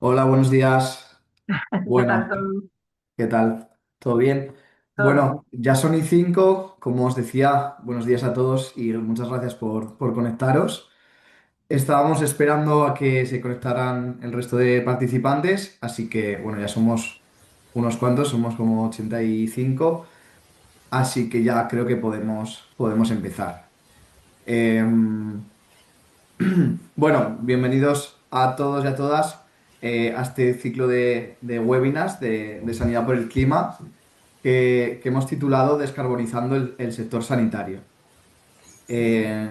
Hola, buenos días. ¿Qué tal Bueno, todo? ¿qué tal? ¿Todo bien? Todo Bueno, bien. ya son y 5, como os decía, buenos días a todos y muchas gracias por conectaros. Estábamos esperando a que se conectaran el resto de participantes, así que bueno, ya somos unos cuantos, somos como 85, así que ya creo que podemos empezar. Em, Bueno, bienvenidos a todos y a todas a este ciclo de webinars de Sanidad por el Clima que hemos titulado Descarbonizando el sector sanitario. Eh,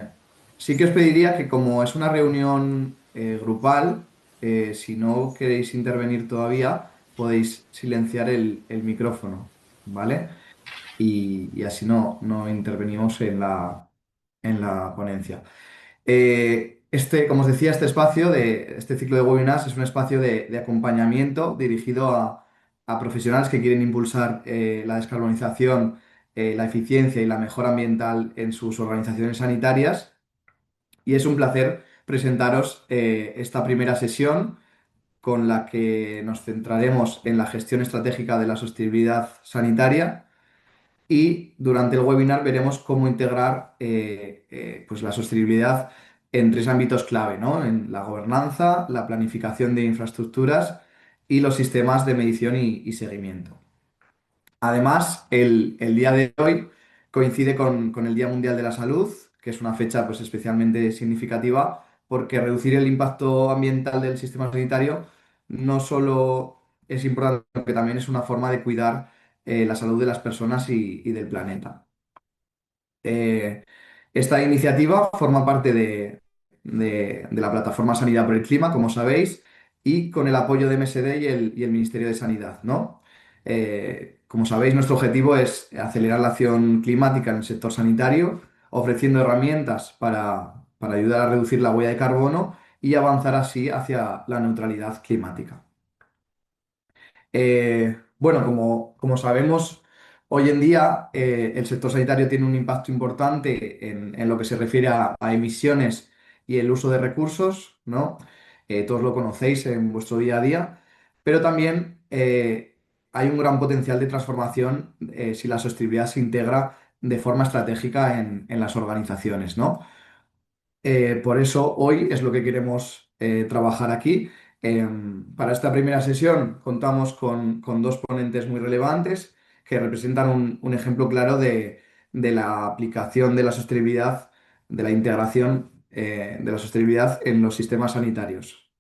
sí que os pediría que como es una reunión grupal, si no queréis intervenir todavía, podéis silenciar el micrófono, ¿vale? Y así no intervenimos en la ponencia. Como os decía, este espacio este ciclo de webinars es un espacio de acompañamiento dirigido a profesionales que quieren impulsar la descarbonización, la eficiencia y la mejora ambiental en sus organizaciones sanitarias. Y es un placer presentaros esta primera sesión con la que nos centraremos en la gestión estratégica de la sostenibilidad sanitaria y durante el webinar veremos cómo integrar pues la sostenibilidad en tres ámbitos clave, ¿no? En la gobernanza, la planificación de infraestructuras y los sistemas de medición y seguimiento. Además, el día de hoy coincide con el Día Mundial de la Salud, que es una fecha pues, especialmente significativa porque reducir el impacto ambiental del sistema sanitario no solo es importante, sino que también es una forma de cuidar la salud de las personas y del planeta. Eh, Esta iniciativa forma parte de la plataforma Sanidad por el Clima, como sabéis, y con el apoyo de MSD y el Ministerio de Sanidad, ¿no? Como sabéis, nuestro objetivo es acelerar la acción climática en el sector sanitario, ofreciendo herramientas para ayudar a reducir la huella de carbono y avanzar así hacia la neutralidad climática. Bueno, como sabemos, hoy en día el sector sanitario tiene un impacto importante en lo que se refiere a emisiones y el uso de recursos, ¿no? Todos lo conocéis en vuestro día a día, pero también hay un gran potencial de transformación si la sostenibilidad se integra de forma estratégica en las organizaciones, ¿no? Por eso hoy es lo que queremos trabajar aquí. Para esta primera sesión contamos con dos ponentes muy relevantes que representan un ejemplo claro de la aplicación de la sostenibilidad, de la integración de la sostenibilidad en los sistemas sanitarios.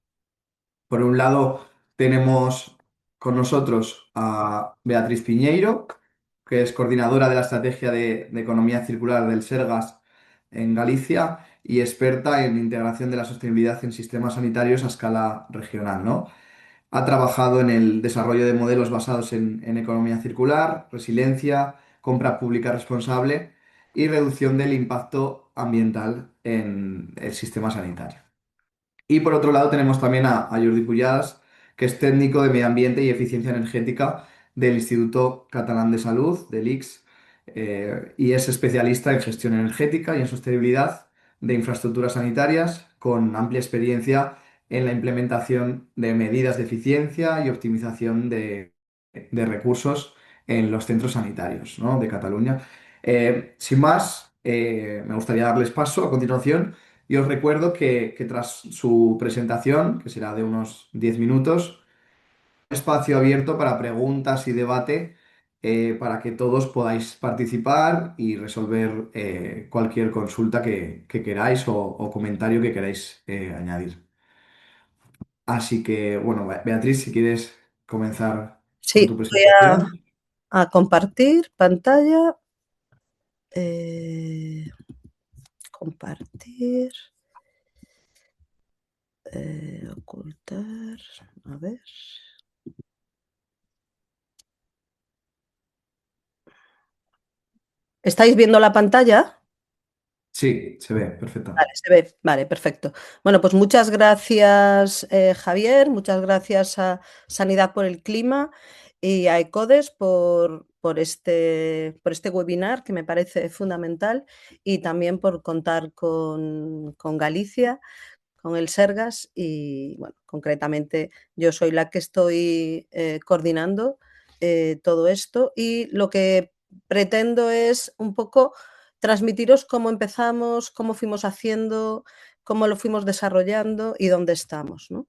Por un lado, tenemos con nosotros a Beatriz Piñeiro, que es coordinadora de la estrategia de economía circular del Sergas en Galicia y experta en integración de la sostenibilidad en sistemas sanitarios a escala regional, ¿no? Ha trabajado en el desarrollo de modelos basados en economía circular, resiliencia, compra pública responsable y reducción del impacto ambiental en el sistema sanitario. Y por otro lado tenemos también a Jordi Pujades, que es técnico de medio ambiente y eficiencia energética del Instituto Catalán de Salud, del ICS, y es especialista en gestión energética y en sostenibilidad de infraestructuras sanitarias, con amplia experiencia en la implementación de medidas de eficiencia y optimización de recursos en los centros sanitarios, ¿no? de Cataluña. Sin más, me gustaría darles paso a continuación y os recuerdo que tras su presentación, que será de unos 10 minutos, espacio abierto para preguntas y debate para que todos podáis participar y resolver cualquier consulta que queráis o comentario que queráis añadir. Así que, bueno, Beatriz, si quieres comenzar con Sí, tu voy presentación. a compartir pantalla. eh, compartir. Ocultar. A ver. ¿Estáis viendo la pantalla? Sí, se ve, perfecto. Vale, se ve. Vale, perfecto. Bueno, pues muchas gracias, Javier. Muchas gracias a Sanidad por el Clima y a ECODES por este webinar que me parece fundamental y también por contar con Galicia con el Sergas y, bueno, concretamente yo soy la que estoy coordinando todo esto y lo que pretendo es un poco transmitiros cómo empezamos, cómo fuimos haciendo, cómo lo fuimos desarrollando y dónde estamos, ¿no?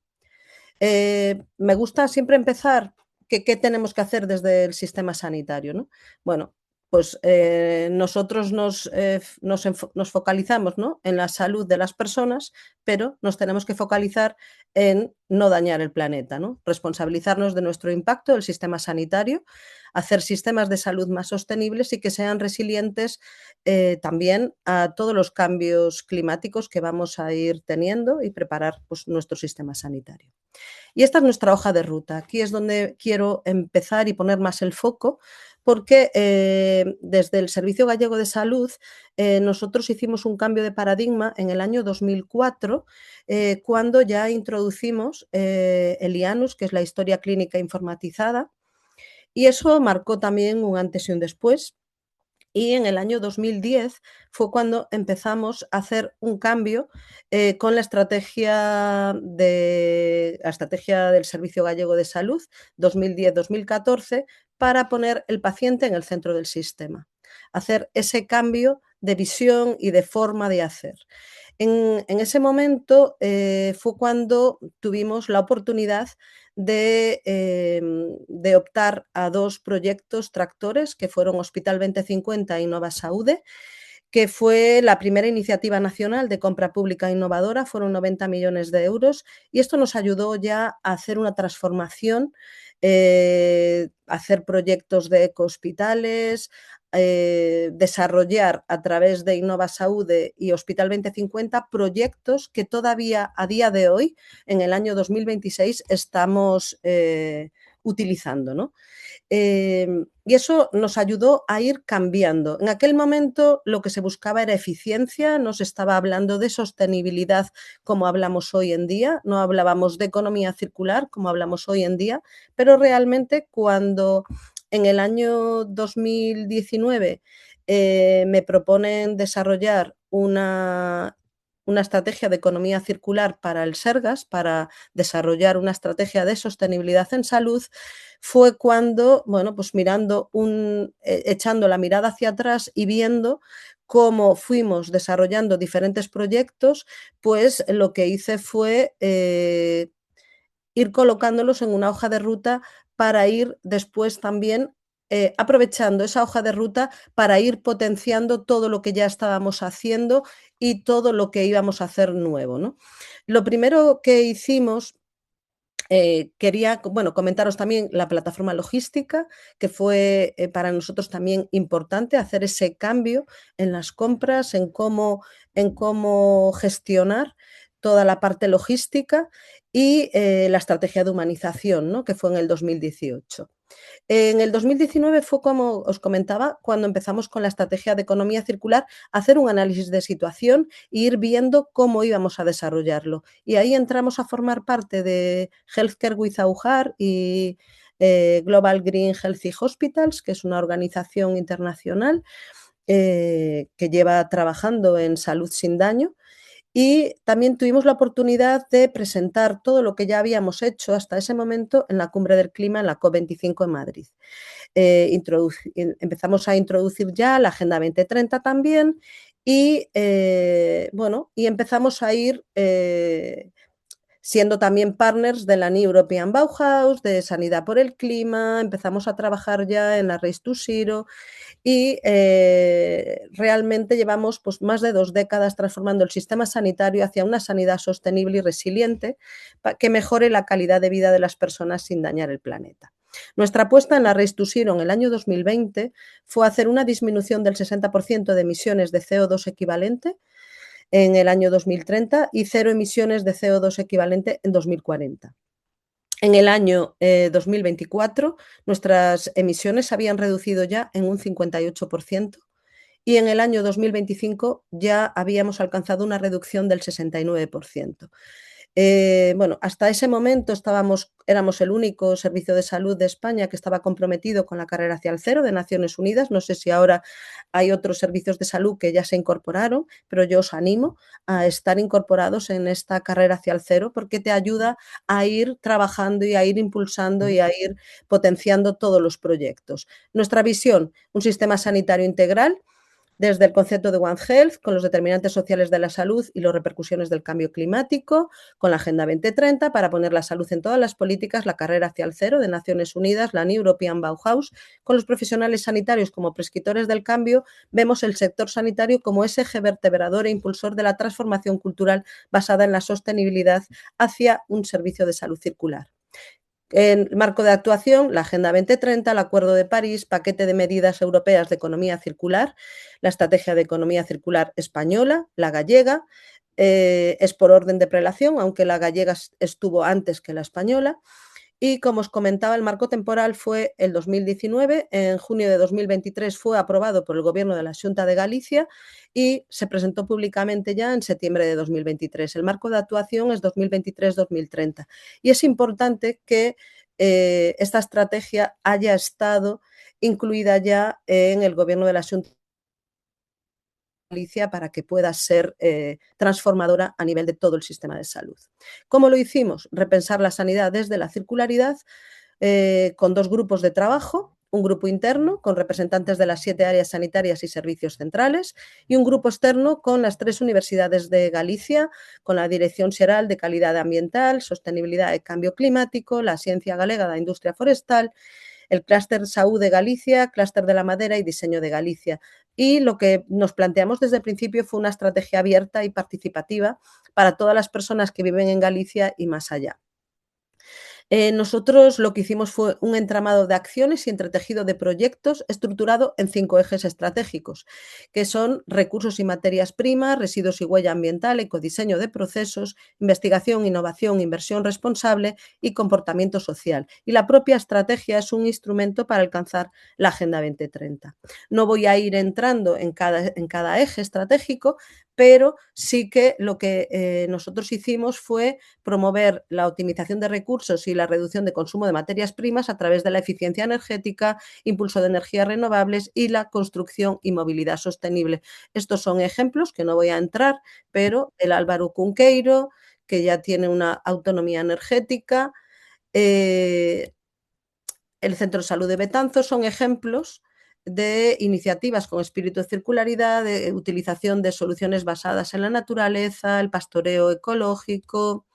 Me gusta siempre empezar que qué tenemos que hacer desde el sistema sanitario, ¿no? Bueno, pues nosotros nos focalizamos, ¿no?, en la salud de las personas, pero nos tenemos que focalizar en no dañar el planeta, ¿no? Responsabilizarnos de nuestro impacto del sistema sanitario, hacer sistemas de salud más sostenibles y que sean resilientes también a todos los cambios climáticos que vamos a ir teniendo y preparar, pues, nuestro sistema sanitario. Y esta es nuestra hoja de ruta. Aquí es donde quiero empezar y poner más el foco, porque desde el Servicio Gallego de Salud nosotros hicimos un cambio de paradigma en el año 2004, cuando ya introducimos el IANUS, que es la historia clínica informatizada, y eso marcó también un antes y un después. Y en el año 2010 fue cuando empezamos a hacer un cambio con la estrategia del Servicio Gallego de Salud 2010-2014 para poner el paciente en el centro del sistema. Hacer ese cambio de visión y de forma de hacer. En ese momento fue cuando tuvimos la oportunidad de optar a dos proyectos tractores que fueron Hospital 2050 y Nova Saúde, que fue la primera iniciativa nacional de compra pública innovadora, fueron 90 millones de euros y esto nos ayudó ya a hacer una transformación, hacer proyectos de ecohospitales, desarrollar a través de Innova Saúde y Hospital 2050 proyectos que todavía a día de hoy, en el año 2026, estamos utilizando, ¿no? Y eso nos ayudó a ir cambiando. En aquel momento lo que se buscaba era eficiencia, no se estaba hablando de sostenibilidad como hablamos hoy en día, no hablábamos de economía circular como hablamos hoy en día, pero realmente cuando en el año 2019 me proponen desarrollar una estrategia de economía circular para el Sergas, para desarrollar una estrategia de sostenibilidad en salud, fue cuando, bueno, pues echando la mirada hacia atrás y viendo cómo fuimos desarrollando diferentes proyectos, pues lo que hice fue ir colocándolos en una hoja de ruta para ir después también aprovechando esa hoja de ruta para ir potenciando todo lo que ya estábamos haciendo y todo lo que íbamos a hacer nuevo, ¿no? Lo primero que hicimos, quería, bueno, comentaros también la plataforma logística, que fue para nosotros también importante hacer ese cambio en las compras, en cómo gestionar toda la parte logística y la estrategia de humanización, ¿no?, que fue en el 2018. En el 2019 fue, como os comentaba, cuando empezamos con la estrategia de economía circular, hacer un análisis de situación e ir viendo cómo íbamos a desarrollarlo. Y ahí entramos a formar parte de Healthcare Without Harm y Global Green Healthy Hospitals, que es una organización internacional que lleva trabajando en salud sin daño. Y también tuvimos la oportunidad de presentar todo lo que ya habíamos hecho hasta ese momento en la Cumbre del Clima, en la COP25 en Madrid. Empezamos a introducir ya la Agenda 2030 también y, bueno, y empezamos a ir siendo también partners de la New European Bauhaus, de Sanidad por el Clima, empezamos a trabajar ya en la Race to Zero y realmente llevamos pues, más de 2 décadas transformando el sistema sanitario hacia una sanidad sostenible y resiliente que mejore la calidad de vida de las personas sin dañar el planeta. Nuestra apuesta en la Race to Zero en el año 2020 fue hacer una disminución del 60% de emisiones de CO2 equivalente en el año 2030 y 0 emisiones de CO2 equivalente en 2040. En el año 2024 nuestras emisiones se habían reducido ya en un 58% y en el año 2025 ya habíamos alcanzado una reducción del 69%. Bueno, hasta ese momento éramos el único servicio de salud de España que estaba comprometido con la carrera hacia el cero de Naciones Unidas. No sé si ahora hay otros servicios de salud que ya se incorporaron, pero yo os animo a estar incorporados en esta carrera hacia el cero porque te ayuda a ir trabajando y a ir impulsando y a ir potenciando todos los proyectos. Nuestra visión, un sistema sanitario integral desde el concepto de One Health, con los determinantes sociales de la salud y las repercusiones del cambio climático, con la Agenda 2030 para poner la salud en todas las políticas, la carrera hacia el cero de Naciones Unidas, la New European Bauhaus, con los profesionales sanitarios como prescriptores del cambio, vemos el sector sanitario como ese eje vertebrador e impulsor de la transformación cultural basada en la sostenibilidad hacia un servicio de salud circular. En marco de actuación, la Agenda 2030, el Acuerdo de París, paquete de medidas europeas de economía circular, la estrategia de economía circular española, la gallega, es por orden de prelación, aunque la gallega estuvo antes que la española. Y como os comentaba, el marco temporal fue el 2019, en junio de 2023 fue aprobado por el Gobierno de la Xunta de Galicia y se presentó públicamente ya en septiembre de 2023. El marco de actuación es 2023-2030 y es importante que esta estrategia haya estado incluida ya en el Gobierno de la Xunta Galicia para que pueda ser transformadora a nivel de todo el sistema de salud. ¿Cómo lo hicimos? Repensar la sanidad desde la circularidad con dos grupos de trabajo, un grupo interno con representantes de las 7 áreas sanitarias y servicios centrales y un grupo externo con las 3 universidades de Galicia, con la Dirección Xeral de Calidad Ambiental, Sostenibilidad e Cambio Climático, la Ciencia Galega da Industria Forestal, el Clúster Saúde de Galicia, Clúster de la Madera y Diseño de Galicia. Y lo que nos planteamos desde el principio fue una estrategia abierta y participativa para todas las personas que viven en Galicia y más allá. Nosotros lo que hicimos fue un entramado de acciones y entretejido de proyectos estructurado en 5 ejes estratégicos, que son recursos y materias primas, residuos y huella ambiental, ecodiseño de procesos, investigación, innovación, inversión responsable y comportamiento social. Y la propia estrategia es un instrumento para alcanzar la Agenda 2030. No voy a ir entrando en cada eje estratégico, pero sí que lo que nosotros hicimos fue promover la optimización de recursos y la reducción de consumo de materias primas a través de la eficiencia energética, impulso de energías renovables y la construcción y movilidad sostenible. Estos son ejemplos que no voy a entrar, pero el Álvaro Cunqueiro, que ya tiene una autonomía energética, el Centro de Salud de Betanzos son ejemplos de iniciativas con espíritu de circularidad, de utilización de soluciones basadas en la naturaleza, el pastoreo ecológico,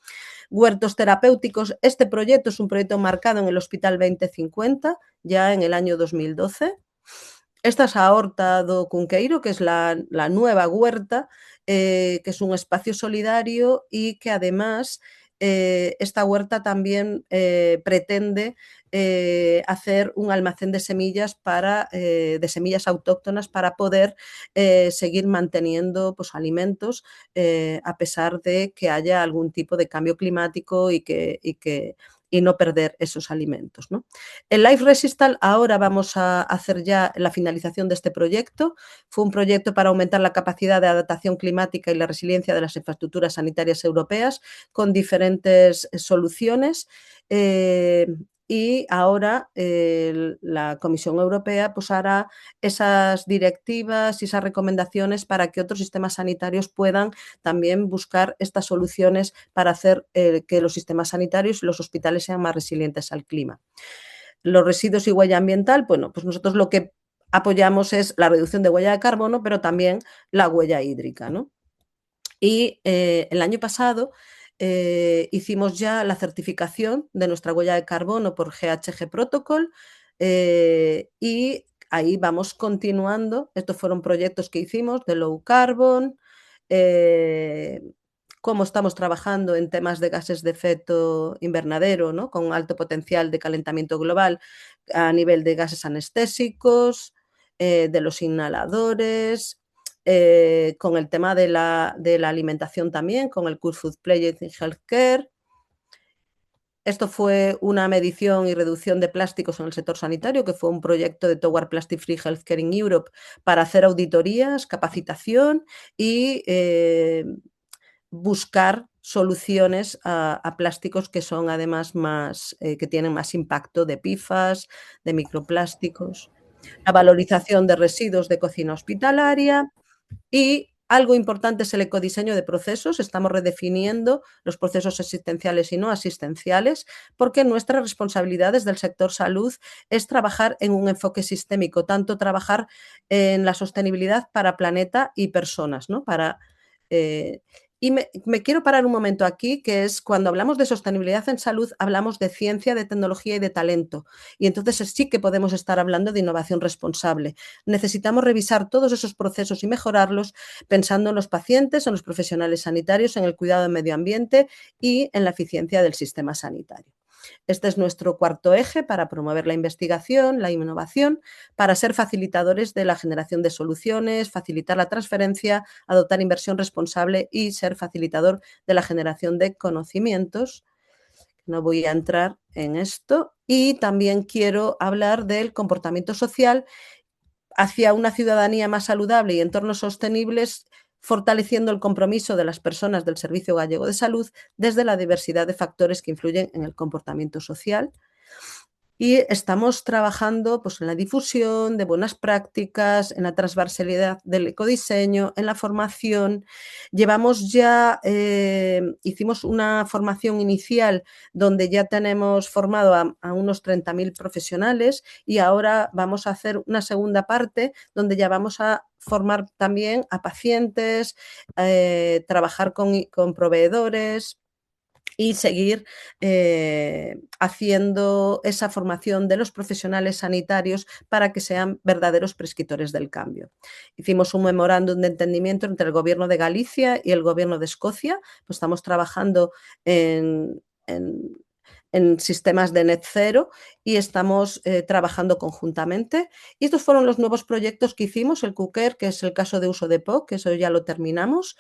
huertos terapéuticos. Este proyecto es un proyecto marcado en el Hospital 2050, ya en el año 2012. Esta es a Horta do Cunqueiro, que es la nueva huerta, que es un espacio solidario y que además esta huerta también pretende hacer un almacén de semillas de semillas autóctonas para poder seguir manteniendo pues, alimentos a pesar de que haya algún tipo de cambio climático y no perder esos alimentos, ¿no? En Life Resistal ahora vamos a hacer ya la finalización de este proyecto. Fue un proyecto para aumentar la capacidad de adaptación climática y la resiliencia de las infraestructuras sanitarias europeas con diferentes soluciones. Y ahora la Comisión Europea pues, hará esas directivas y esas recomendaciones para que otros sistemas sanitarios puedan también buscar estas soluciones para hacer que los sistemas sanitarios y los hospitales sean más resilientes al clima. Los residuos y huella ambiental, bueno, pues nosotros lo que apoyamos es la reducción de huella de carbono, pero también la huella hídrica, ¿no? Y el año pasado hicimos ya la certificación de nuestra huella de carbono por GHG Protocol y ahí vamos continuando. Estos fueron proyectos que hicimos de low carbon, cómo estamos trabajando en temas de gases de efecto invernadero, ¿no? Con alto potencial de calentamiento global a nivel de gases anestésicos, de los inhaladores, con el tema de la alimentación también, con el Good Food Pledge in Healthcare. Esto fue una medición y reducción de plásticos en el sector sanitario, que fue un proyecto de Toward Plastic Free Healthcare in Europe para hacer auditorías, capacitación y buscar soluciones a plásticos que son además más, que tienen más impacto de PFAS, de microplásticos, la valorización de residuos de cocina hospitalaria y algo importante es el ecodiseño de procesos. Estamos redefiniendo los procesos asistenciales y no asistenciales porque nuestra responsabilidad desde el sector salud es trabajar en un enfoque sistémico, tanto trabajar en la sostenibilidad para planeta y personas, ¿no? Eh, y me quiero parar un momento aquí, que es cuando hablamos de sostenibilidad en salud, hablamos de ciencia, de tecnología y de talento. Y entonces sí que podemos estar hablando de innovación responsable. Necesitamos revisar todos esos procesos y mejorarlos pensando en los pacientes, en los profesionales sanitarios, en el cuidado del medio ambiente y en la eficiencia del sistema sanitario. Este es nuestro cuarto eje para promover la investigación, la innovación, para ser facilitadores de la generación de soluciones, facilitar la transferencia, adoptar inversión responsable y ser facilitador de la generación de conocimientos. No voy a entrar en esto. Y también quiero hablar del comportamiento social hacia una ciudadanía más saludable y entornos sostenibles, fortaleciendo el compromiso de las personas del Servicio Gallego de Salud desde la diversidad de factores que influyen en el comportamiento social. Y estamos trabajando pues, en la difusión de buenas prácticas, en la transversalidad del ecodiseño, en la formación. Llevamos ya, hicimos una formación inicial donde ya tenemos formado a unos 30.000 profesionales y ahora vamos a hacer una segunda parte donde ya vamos a formar también a pacientes, trabajar con proveedores y seguir haciendo esa formación de los profesionales sanitarios para que sean verdaderos prescriptores del cambio. Hicimos un memorándum de entendimiento entre el Gobierno de Galicia y el Gobierno de Escocia. Pues estamos trabajando en sistemas de net cero y estamos trabajando conjuntamente. Y estos fueron los nuevos proyectos que hicimos, el QCare, que es el caso de uso de POC, que eso ya lo terminamos,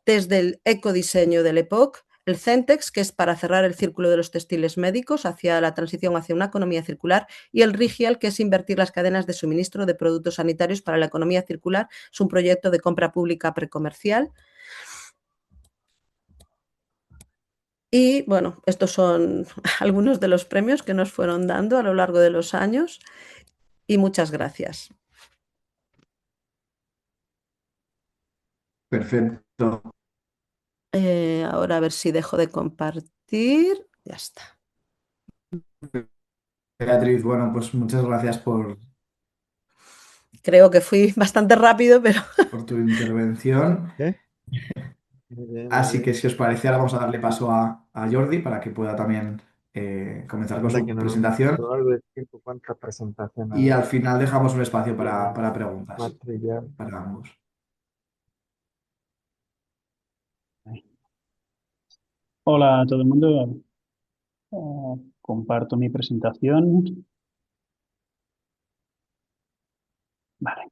desde el ecodiseño del EPOC, el Centex, que es para cerrar el círculo de los textiles médicos hacia la transición hacia una economía circular, y el Rigial, que es invertir las cadenas de suministro de productos sanitarios para la economía circular. Es un proyecto de compra pública precomercial. Y bueno, estos son algunos de los premios que nos fueron dando a lo largo de los años y muchas gracias. Perfecto. Ahora a ver si dejo de compartir. Ya está. Beatriz, bueno, pues muchas gracias Creo que fui bastante rápido, pero por tu intervención. ¿Qué? Muy bien, muy Así que bien. si os parece, ahora vamos a darle paso a Jordi para que pueda también comenzar con Anda que su no, presentación. a lo largo del tiempo, cuánta presentación ha Y al dado. final dejamos un espacio Bien, para preguntas material. para ambos. Hola a todo el mundo. Comparto mi presentación. Vale.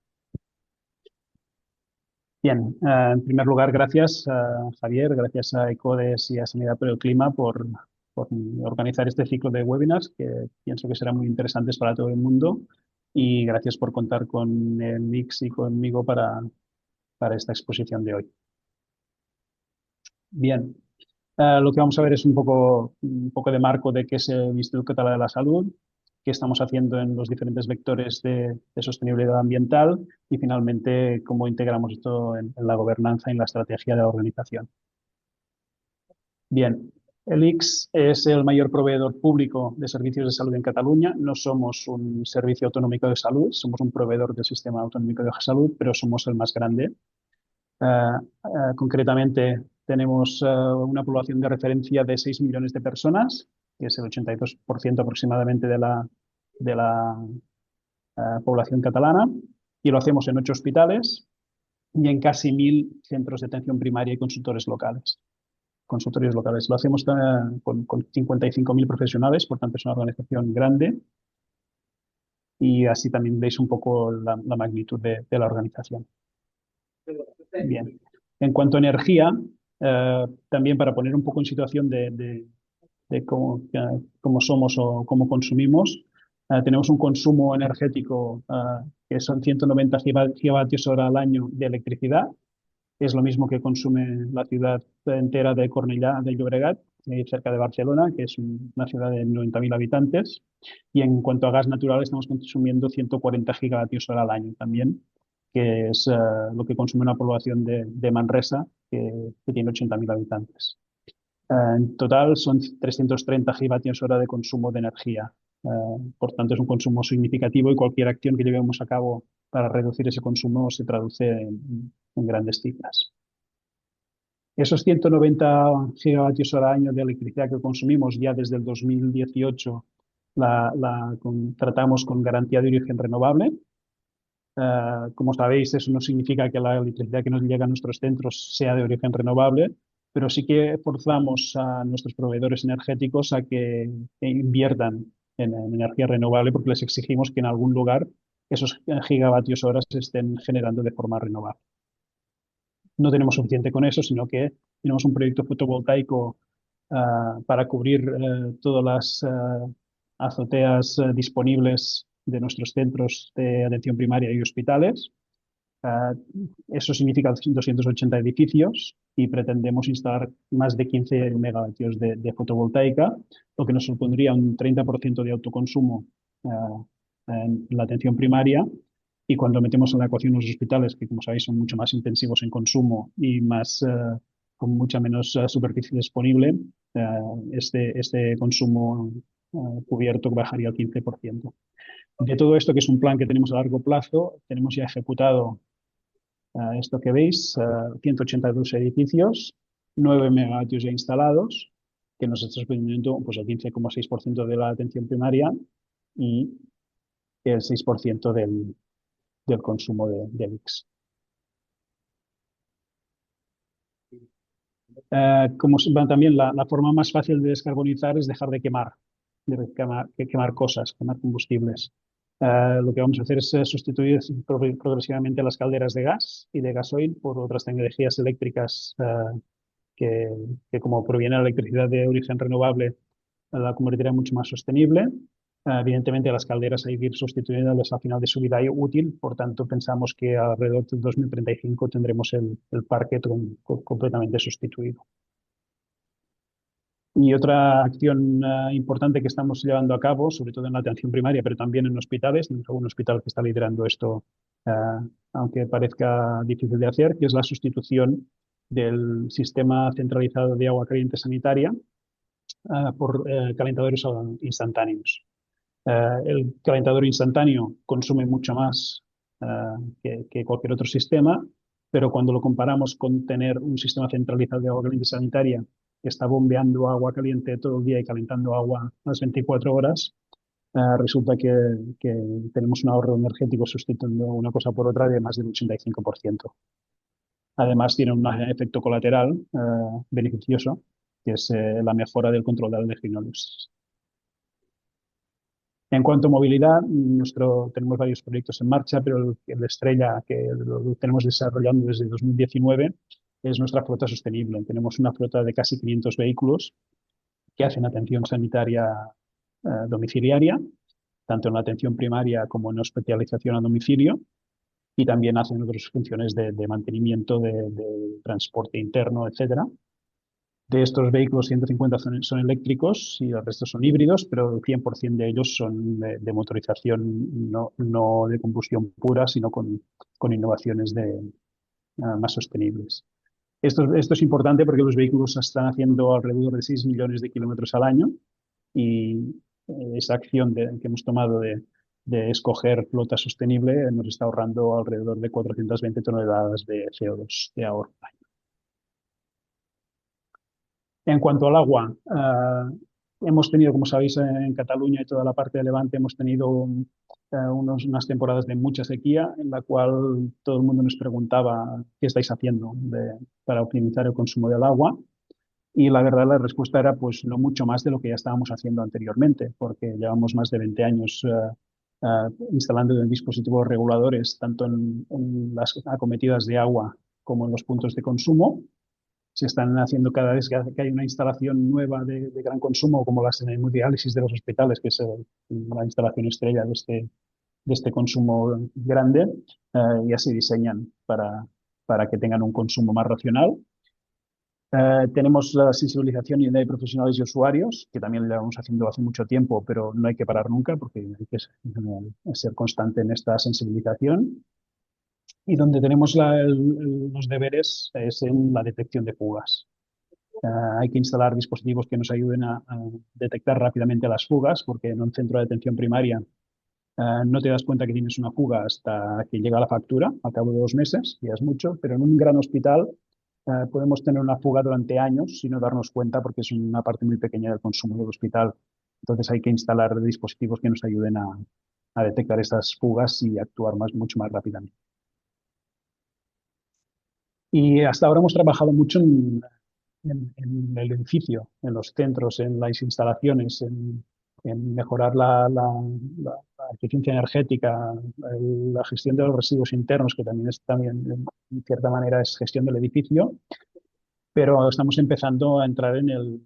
Bien, en primer lugar, gracias a Javier, gracias a ECODES y a Sanidad por el Clima por organizar este ciclo de webinars que pienso que serán muy interesantes para todo el mundo y gracias por contar con el Mix y conmigo para esta exposición de hoy. Bien, lo que vamos a ver es un poco de marco de qué es el Instituto Català de la Salud, qué estamos haciendo en los diferentes vectores de sostenibilidad ambiental y finalmente cómo integramos esto en la gobernanza y en la estrategia de la organización. Bien, el ICS es el mayor proveedor público de servicios de salud en Cataluña. No somos un servicio autonómico de salud, somos un proveedor del sistema autonómico de salud, pero somos el más grande. Concretamente, tenemos una población de referencia de 6 millones de personas, que es el 82% aproximadamente de la población catalana, y lo hacemos en 8 hospitales y en casi 1.000 centros de atención primaria y consultorios locales. Lo hacemos con 55.000 profesionales, por tanto es una organización grande y así también veis un poco la magnitud de la organización. Bien. En cuanto a energía, también para poner un poco en situación de cómo somos o cómo consumimos, tenemos un consumo energético que son 190 gigavatios hora al año de electricidad Es lo mismo que consume la ciudad entera de Cornellà de Llobregat, cerca de Barcelona, que es una ciudad de 90.000 habitantes. Y en cuanto a gas natural, estamos consumiendo 140 gigavatios hora al año también, que es lo que consume una población de Manresa, que tiene 80.000 habitantes. En total son 330 gigavatios hora de consumo de energía. Por tanto, es un consumo significativo y cualquier acción que llevemos a cabo para reducir ese consumo se traduce en grandes cifras. Esos 190 gigavatios hora año de electricidad que consumimos ya desde el 2018 tratamos con garantía de origen renovable. Como sabéis, eso no significa que la electricidad que nos llega a nuestros centros sea de origen renovable, pero sí que forzamos a nuestros proveedores energéticos a que inviertan en energía renovable porque les exigimos que en algún lugar esos gigavatios horas se estén generando de forma renovable. No tenemos suficiente con eso, sino que tenemos un proyecto fotovoltaico para cubrir todas las azoteas disponibles de nuestros centros de atención primaria y hospitales. Eso significa 280 edificios y pretendemos instalar más de 15 megavatios de fotovoltaica, lo que nos supondría un 30% de autoconsumo en la atención primaria. Y cuando metemos en la ecuación los hospitales, que como sabéis son mucho más intensivos en consumo y con mucha menos superficie disponible, este consumo cubierto bajaría al 15%. De todo esto, que es un plan que tenemos a largo plazo, tenemos ya ejecutado esto que veis, 182 edificios, 9 megavatios ya instalados, que nos está suponiendo pues, el 15,6% de la atención primaria y el 6% del consumo de VIX. También la forma más fácil de descarbonizar es dejar de quemar cosas, quemar combustibles. Lo que vamos a hacer es sustituir progresivamente las calderas de gas y de gasoil por otras tecnologías eléctricas que como proviene la electricidad de origen renovable, la convertirá mucho más sostenible. Evidentemente, las calderas hay que ir sustituyéndolas al final de su vida útil, por tanto, pensamos que alrededor del 2035 tendremos el parque completamente sustituido. Y otra acción importante que estamos llevando a cabo, sobre todo en la atención primaria, pero también en hospitales, tenemos algún hospital que está liderando esto, aunque parezca difícil de hacer, que es la sustitución del sistema centralizado de agua caliente sanitaria por calentadores instantáneos. El calentador instantáneo consume mucho más que cualquier otro sistema, pero cuando lo comparamos con tener un sistema centralizado de agua caliente sanitaria que está bombeando agua caliente todo el día y calentando agua las 24 horas, resulta que tenemos un ahorro energético sustituyendo una cosa por otra de más del 85%. Además, tiene un efecto colateral beneficioso, que es la mejora del control de la legionelitis. En cuanto a movilidad, tenemos varios proyectos en marcha, pero el estrella que lo tenemos desarrollando desde 2019 es nuestra flota sostenible. Tenemos una flota de casi 500 vehículos que hacen atención sanitaria domiciliaria, tanto en la atención primaria como en hospitalización a domicilio, y también hacen otras funciones de mantenimiento, de transporte interno, etcétera. De estos vehículos, 150 son eléctricos y el resto son híbridos, pero el 100% de ellos son de motorización no de combustión pura, sino con innovaciones más sostenibles. Esto es importante porque los vehículos están haciendo alrededor de 6 millones de kilómetros al año y esa acción que hemos tomado de escoger flota sostenible nos está ahorrando alrededor de 420 toneladas de CO2 de ahorro. En cuanto al agua, hemos tenido, como sabéis, en Cataluña y toda la parte de Levante, hemos tenido unas temporadas de mucha sequía en la cual todo el mundo nos preguntaba qué estáis haciendo para optimizar el consumo del agua. Y la verdad, la respuesta era pues no mucho más de lo que ya estábamos haciendo anteriormente, porque llevamos más de 20 años instalando dispositivos reguladores tanto en las acometidas de agua como en los puntos de consumo. Se están haciendo cada vez que hay una instalación nueva de gran consumo, como las en hemodiálisis de los hospitales, que es la instalación estrella de este consumo grande, ya se diseñan para para que tengan un consumo más racional. Tenemos la sensibilización de profesionales y usuarios, que también lo vamos haciendo hace mucho tiempo, pero no hay que parar nunca porque hay que ser constante en esta sensibilización. Y donde tenemos los deberes es en la detección de fugas. Hay que instalar dispositivos que nos ayuden a detectar rápidamente las fugas, porque en un centro de atención primaria no te das cuenta que tienes una fuga hasta que llega la factura, al cabo de 2 meses, ya es mucho, pero en un gran hospital podemos tener una fuga durante años sin no darnos cuenta porque es una parte muy pequeña del consumo del hospital. Entonces hay que instalar dispositivos que nos ayuden a detectar estas fugas y actuar mucho más rápidamente. Y hasta ahora hemos trabajado mucho en el edificio, en los centros, en las instalaciones, en mejorar la eficiencia energética, la gestión de los residuos internos, que también en cierta manera es gestión del edificio, pero estamos empezando a entrar en el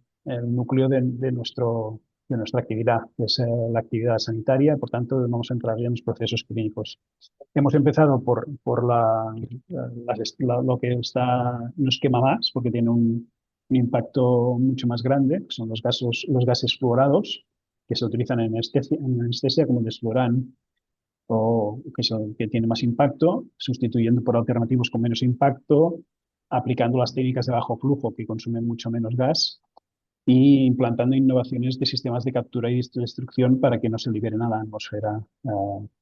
núcleo de nuestra actividad, que es la actividad sanitaria, por tanto vamos a entrar ya en los procesos clínicos. Hemos empezado por lo que está, no es quema más, porque tiene un impacto mucho más grande, que son los gases fluorados, que se utilizan en anestesia como el desflurán, o que tiene más impacto, sustituyendo por alternativos con menos impacto, aplicando las técnicas de bajo flujo, que consumen mucho menos gas, y implantando innovaciones de sistemas de captura y destrucción para que no se liberen a la atmósfera,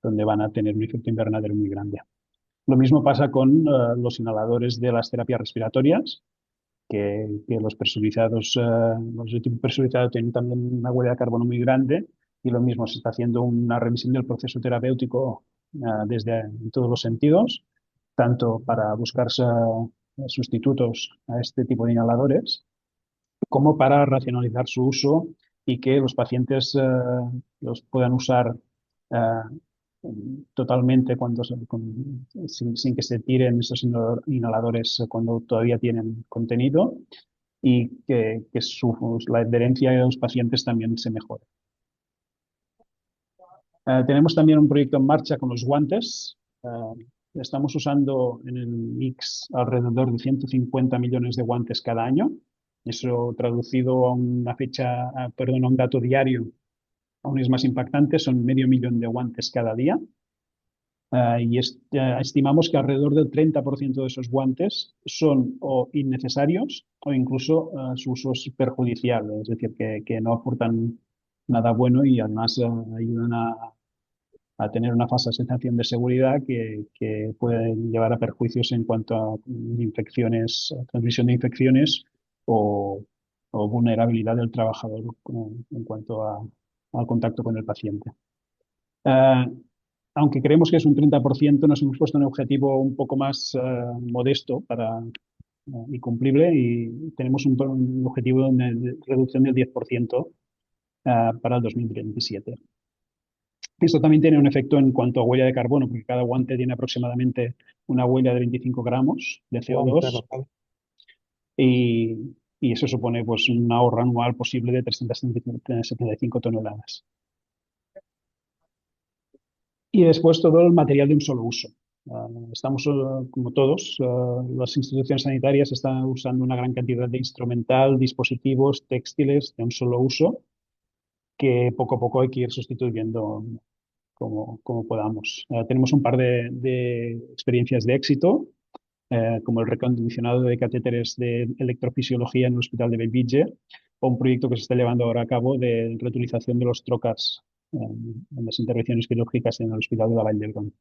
donde van a tener un efecto invernadero muy grande. Lo mismo pasa con los inhaladores de las terapias respiratorias, que los presurizados, los de tipo presurizado tienen también una huella de carbono muy grande, y lo mismo se está haciendo una revisión del proceso terapéutico desde en todos los sentidos, tanto para buscar sustitutos a este tipo de inhaladores, como para racionalizar su uso y que los pacientes los puedan usar eh, totalmente sin que se tiren esos inhaladores cuando todavía tienen contenido, y que la adherencia de los pacientes también se mejore. Tenemos también un proyecto en marcha con los guantes. Estamos usando en el mix alrededor de 150 millones de guantes cada año. Eso traducido a una perdón, a un dato diario, aún es más impactante, son 500.000 de guantes cada día. Estimamos que alrededor del 30% de esos guantes son o innecesarios o incluso su uso es perjudicial, es decir, que no aportan nada bueno y además ayudan a tener una falsa sensación de seguridad que puede llevar a perjuicios en cuanto a infecciones, transmisión de infecciones o, o vulnerabilidad del trabajador en cuanto al contacto con el paciente. Aunque creemos que es un 30%, nos hemos puesto un objetivo un poco más modesto y cumplible, y tenemos un objetivo de reducción del 10% para el 2027. Esto también tiene un efecto en cuanto a huella de carbono, porque cada guante tiene aproximadamente una huella de 25 gramos de CO2 y eso supone pues, un ahorro anual posible de 375 toneladas. Y después todo el material de un solo uso. Estamos, como todos, las instituciones sanitarias están usando una gran cantidad de instrumental, dispositivos, textiles de un solo uso, que poco a poco hay que ir sustituyendo como podamos. Tenemos un par de experiencias de éxito, como el recondicionado de catéteres de electrofisiología en el Hospital de Bellvitge, o un proyecto que se está llevando ahora a cabo de reutilización de los trocas en las intervenciones quirúrgicas en el Hospital de la Vall d'Hebron.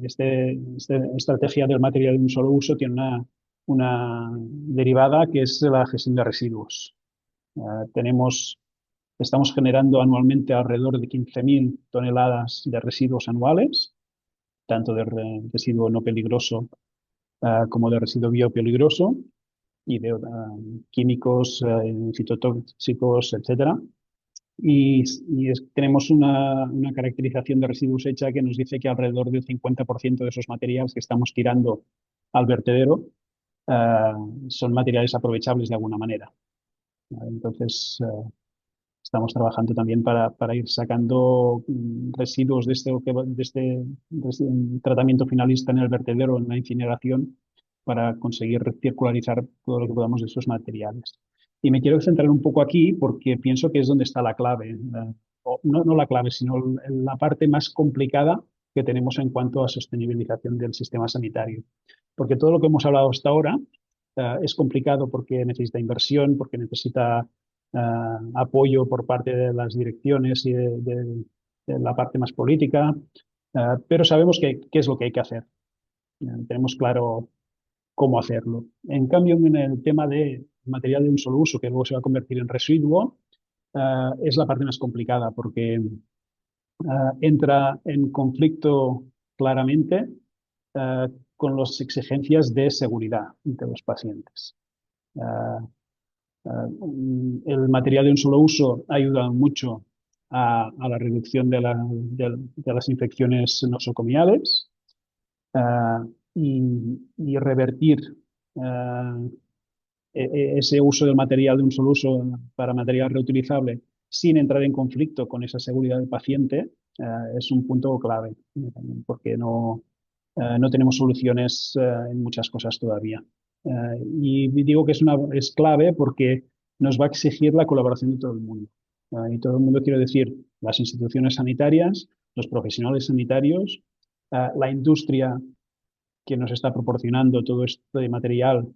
Esta estrategia del material de un solo uso tiene una derivada que es la gestión de residuos. Estamos generando anualmente alrededor de 15.000 toneladas de residuos anuales, tanto de residuo no peligroso como de residuo biopeligroso, y de químicos, fitotóxicos, etcétera. Tenemos una caracterización de residuos hecha que nos dice que alrededor del 50% de esos materiales que estamos tirando al vertedero son materiales aprovechables de alguna manera. Entonces, Estamos trabajando también para ir sacando residuos de este tratamiento finalista en el vertedero, en la incineración, para conseguir circularizar todo lo que podamos de esos materiales. Y me quiero centrar un poco aquí porque pienso que es donde está la clave, o no la clave, sino la parte más complicada que tenemos en cuanto a sostenibilización del sistema sanitario. Porque todo lo que hemos hablado hasta ahora es complicado porque necesita inversión, porque necesita apoyo por parte de las direcciones y de la parte más política, pero sabemos qué es lo que hay que hacer. Tenemos claro cómo hacerlo. En cambio, en el tema de material de un solo uso, que luego se va a convertir en residuo, es la parte más complicada porque entra en conflicto claramente con las exigencias de seguridad de los pacientes. El material de un solo uso ha ayudado mucho a la reducción de las infecciones nosocomiales y revertir ese uso del material de un solo uso para material reutilizable sin entrar en conflicto con esa seguridad del paciente es un punto clave, porque no tenemos soluciones en muchas cosas todavía. Y digo que es clave porque nos va a exigir la colaboración de todo el mundo. Y todo el mundo, quiero decir, las instituciones sanitarias, los profesionales sanitarios, la industria que nos está proporcionando todo este material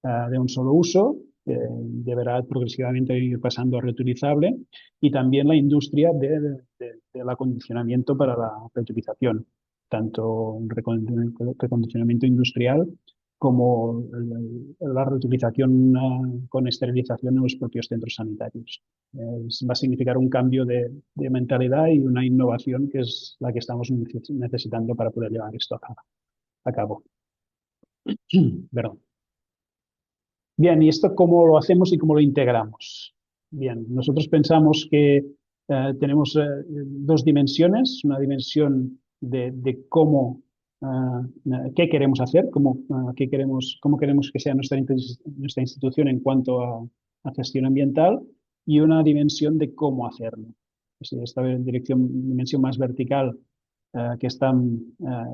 de un solo uso, deberá progresivamente ir pasando a reutilizable, y también la industria del acondicionamiento para la reutilización, tanto recondicionamiento industrial como la reutilización con esterilización en los propios centros sanitarios. Va a significar un cambio de mentalidad y una innovación que es la que estamos necesitando para poder llevar esto a cabo. Perdón. Bien, ¿y esto cómo lo hacemos y cómo lo integramos? Bien, nosotros pensamos que tenemos dos dimensiones, una dimensión de cómo, qué queremos hacer, cómo queremos que sea nuestra institución en cuanto a gestión ambiental, y una dimensión de cómo hacerlo. Esta dimensión más vertical que está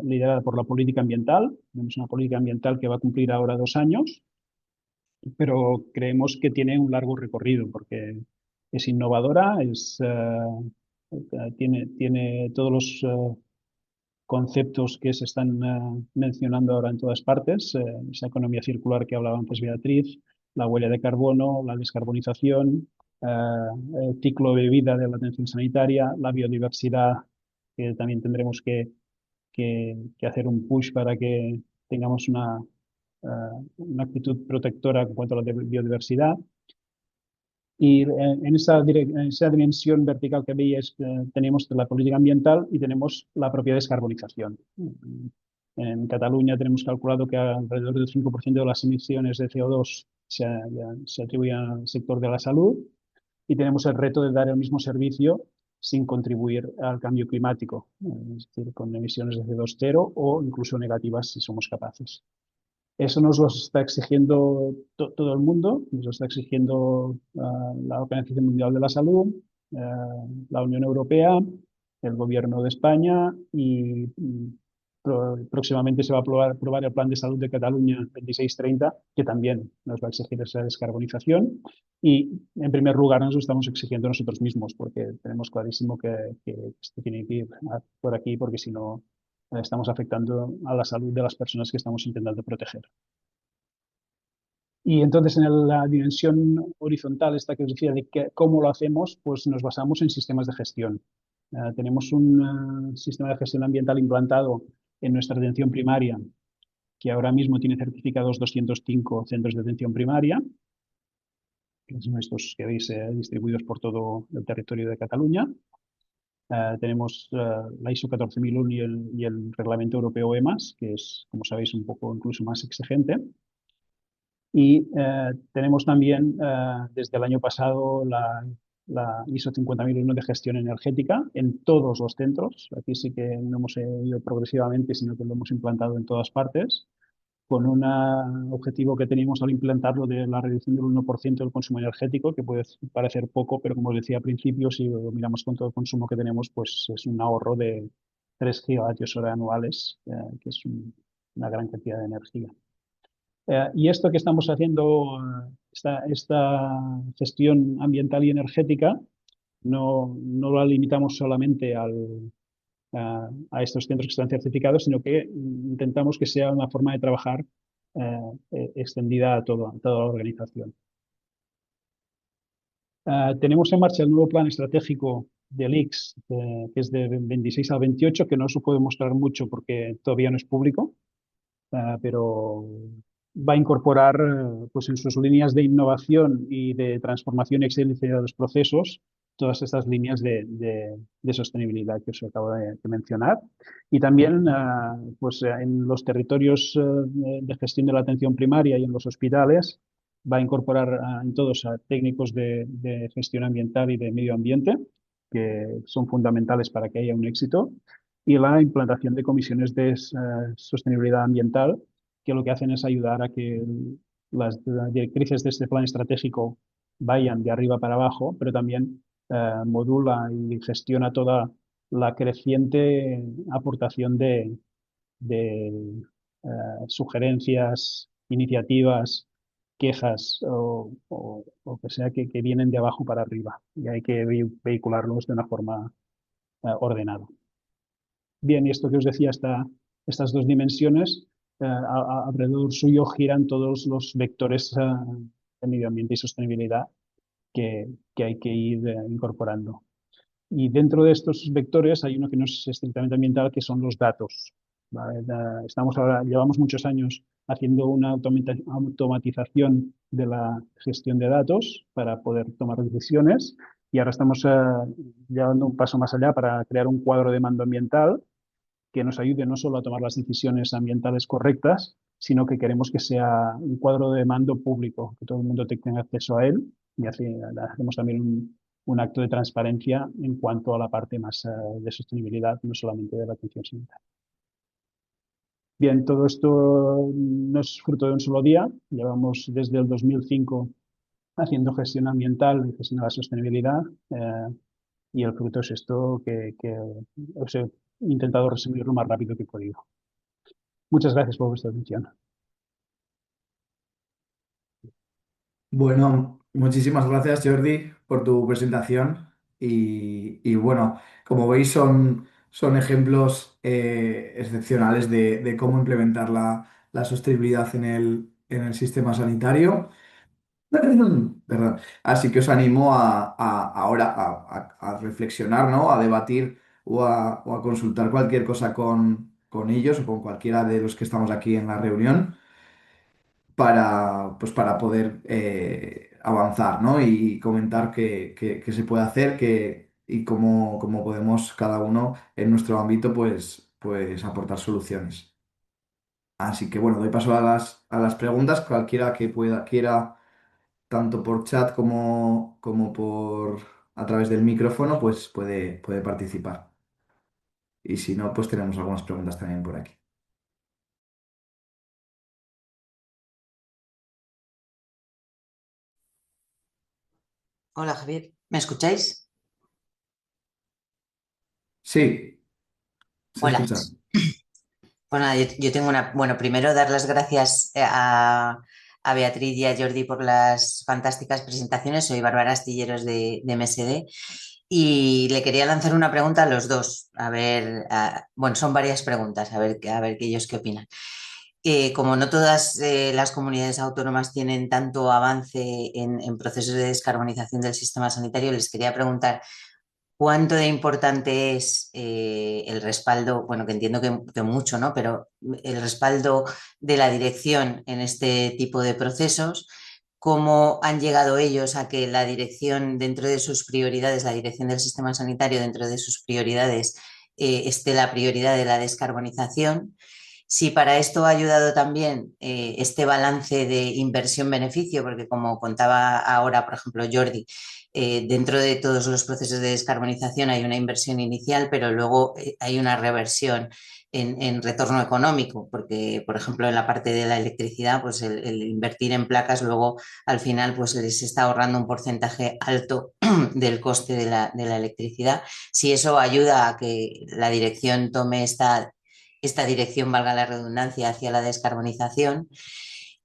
liderada por la política ambiental. Tenemos una política ambiental que va a cumplir ahora 2 años, pero creemos que tiene un largo recorrido porque es innovadora, tiene todos los conceptos que se están mencionando ahora en todas partes, esa economía circular que hablaba antes Beatriz, la huella de carbono, la descarbonización, el ciclo de vida de la atención sanitaria, la biodiversidad, que también tendremos que hacer un push para que tengamos una actitud protectora en cuanto a la biodiversidad. Y en esa dimensión vertical que veis tenemos la política ambiental y tenemos la propia descarbonización. En Cataluña tenemos calculado que alrededor del 5% de las emisiones de CO2 se atribuyen al sector de la salud, y tenemos el reto de dar el mismo servicio sin contribuir al cambio climático, es decir, con emisiones de CO2 cero o incluso negativas si somos capaces. Eso nos lo está exigiendo todo el mundo, nos lo está exigiendo la Organización Mundial de la Salud, la Unión Europea, el Gobierno de España, y próximamente se va a aprobar el Plan de Salud de Cataluña 2630, que también nos va a exigir esa descarbonización. Y en primer lugar nos lo estamos exigiendo nosotros mismos, porque tenemos clarísimo que esto tiene que ir por aquí, porque si no estamos afectando a la salud de las personas que estamos intentando proteger. Y entonces en la dimensión horizontal, esta que os decía de cómo lo hacemos, pues nos basamos en sistemas de gestión. Tenemos un sistema de gestión ambiental implantado en nuestra atención primaria, que ahora mismo tiene certificados 205 centros de atención primaria, que son estos que veis distribuidos por todo el territorio de Cataluña. Tenemos la ISO 14001 y el reglamento europeo EMAS, que es, como sabéis, un poco incluso más exigente. Y tenemos también desde el año pasado la ISO 50001 de gestión energética en todos los centros. Aquí sí que no hemos ido progresivamente, sino que lo hemos implantado en todas partes. con un objetivo que teníamos al implantarlo de la reducción del 1% del consumo energético, que puede parecer poco, pero como os decía al principio, si lo miramos con todo el consumo que tenemos, pues es un ahorro de 3 gigavatios hora anuales, que es una gran cantidad de energía. Y esto que estamos haciendo, esta gestión ambiental y energética, no la limitamos solamente a estos centros que están certificados, sino que intentamos que sea una forma de trabajar extendida a toda la organización. Tenemos en marcha el nuevo plan estratégico del ICS, que es de 26 al 28, que no os puedo mostrar mucho porque todavía no es público, pero va a incorporar pues en sus líneas de innovación y de transformación y excelencia de los procesos todas estas líneas de sostenibilidad que os acabo de mencionar. Y también pues, en los territorios de gestión de la atención primaria y en los hospitales va a incorporar en todos a técnicos de gestión ambiental y de medio ambiente, que son fundamentales para que haya un éxito, y la implantación de comisiones de sostenibilidad ambiental, que lo que hacen es ayudar a que las directrices de este plan estratégico vayan de arriba para abajo, pero también modula y gestiona toda la creciente aportación de sugerencias, iniciativas, quejas o que sea que vienen de abajo para arriba y hay que vehicularlos de una forma ordenada. Bien, y esto que os decía, estas dos dimensiones, alrededor suyo giran todos los vectores de medio ambiente y sostenibilidad que hay que ir incorporando. Y dentro de estos vectores hay uno que no es estrictamente ambiental, que son los datos. ¿Vale? Llevamos muchos años haciendo una automatización de la gestión de datos para poder tomar decisiones y ahora estamos llevando un paso más allá para crear un cuadro de mando ambiental que nos ayude no solo a tomar las decisiones ambientales correctas, sino que queremos que sea un cuadro de mando público, que todo el mundo tenga acceso a él y hacemos también un acto de transparencia en cuanto a la parte más de sostenibilidad, no solamente de la atención sanitaria. Bien, todo esto no es fruto de un solo día. Llevamos desde el 2005 haciendo gestión ambiental y gestión de la sostenibilidad y el fruto es esto que os he intentado resumir lo más rápido que he podido. Muchas gracias por vuestra atención. Bueno, muchísimas gracias, Jordi, por tu presentación. Y bueno, como veis, son ejemplos excepcionales de cómo implementar la sostenibilidad en el sistema sanitario. Perdón. Así que os animo ahora a reflexionar, ¿no? A debatir o a consultar cualquier cosa con ellos o con cualquiera de los que estamos aquí en la reunión pues para poder avanzar, ¿no? Y comentar qué se puede hacer y cómo podemos cada uno en nuestro ámbito pues aportar soluciones. Así que bueno, doy paso a las preguntas. Cualquiera que quiera, tanto por chat como por a través del micrófono, pues puede participar. Y si no, pues tenemos algunas preguntas también por aquí. Hola Javier, ¿me escucháis? Sí, se Hola. escucha. Pues nada, yo tengo bueno, primero dar las gracias a Beatriz y a Jordi por las fantásticas presentaciones. Soy Bárbara Astilleros de MSD y le quería lanzar una pregunta a los dos. A ver, bueno, son varias preguntas, a ver que ellos qué opinan. Como no todas las comunidades autónomas tienen tanto avance en procesos de descarbonización del sistema sanitario, les quería preguntar cuánto de importante es el respaldo, bueno, que entiendo que mucho, ¿no? Pero el respaldo de la dirección en este tipo de procesos, cómo han llegado ellos a que la dirección dentro de sus prioridades, la dirección del sistema sanitario dentro de sus prioridades, esté la prioridad de la descarbonización. Si para esto ha ayudado también este balance de inversión-beneficio, porque como contaba ahora, por ejemplo, Jordi, dentro de todos los procesos de descarbonización hay una inversión inicial, pero luego hay una reversión en retorno económico, porque, por ejemplo, en la parte de la electricidad, pues el invertir en placas luego al final pues les está ahorrando un porcentaje alto del coste de la electricidad. Si eso ayuda a que la dirección tome esta dirección, valga la redundancia, hacia la descarbonización.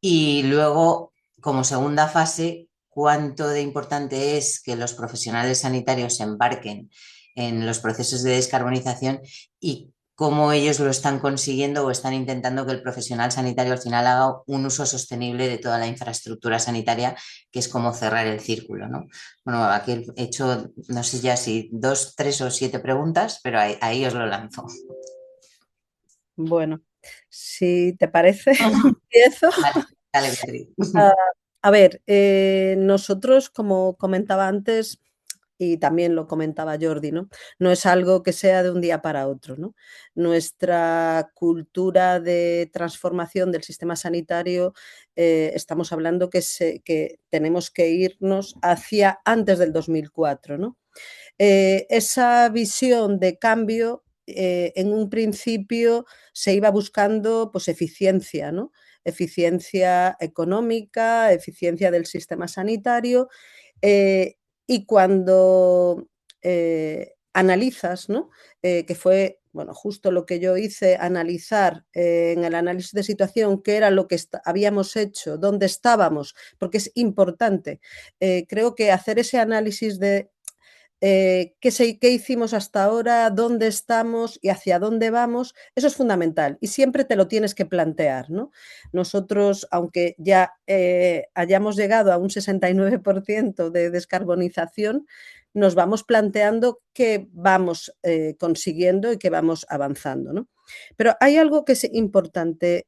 Y luego, como segunda fase, cuánto de importante es que los profesionales sanitarios se embarquen en los procesos de descarbonización y cómo ellos lo están consiguiendo o están intentando que el profesional sanitario al final haga un uso sostenible de toda la infraestructura sanitaria, que es como cerrar el círculo, ¿no? Bueno, aquí he hecho, no sé ya si 2, 3 o 7 preguntas, pero ahí os lo lanzo. Bueno, si te parece, empiezo. Vale, dale, Beatriz. A ver, nosotros, como comentaba antes, y también lo comentaba Jordi, ¿no? No es algo que sea de un día para otro, ¿no? Nuestra cultura de transformación del sistema sanitario, estamos hablando que tenemos que irnos hacia antes del 2004, ¿no? Esa visión de cambio, en un principio se iba buscando pues, eficiencia, ¿no? Eficiencia económica, eficiencia del sistema sanitario, y cuando analizas, ¿no? Que fue bueno, justo lo que yo hice, analizar en el análisis de situación qué era lo que habíamos hecho, dónde estábamos, porque es importante. Creo que hacer ese análisis de qué hicimos hasta ahora, dónde estamos y hacia dónde vamos, eso es fundamental y siempre te lo tienes que plantear, ¿no? Nosotros, aunque ya hayamos llegado a un 69% de descarbonización, nos vamos planteando qué vamos consiguiendo y qué vamos avanzando, ¿no? Pero hay algo que es importante.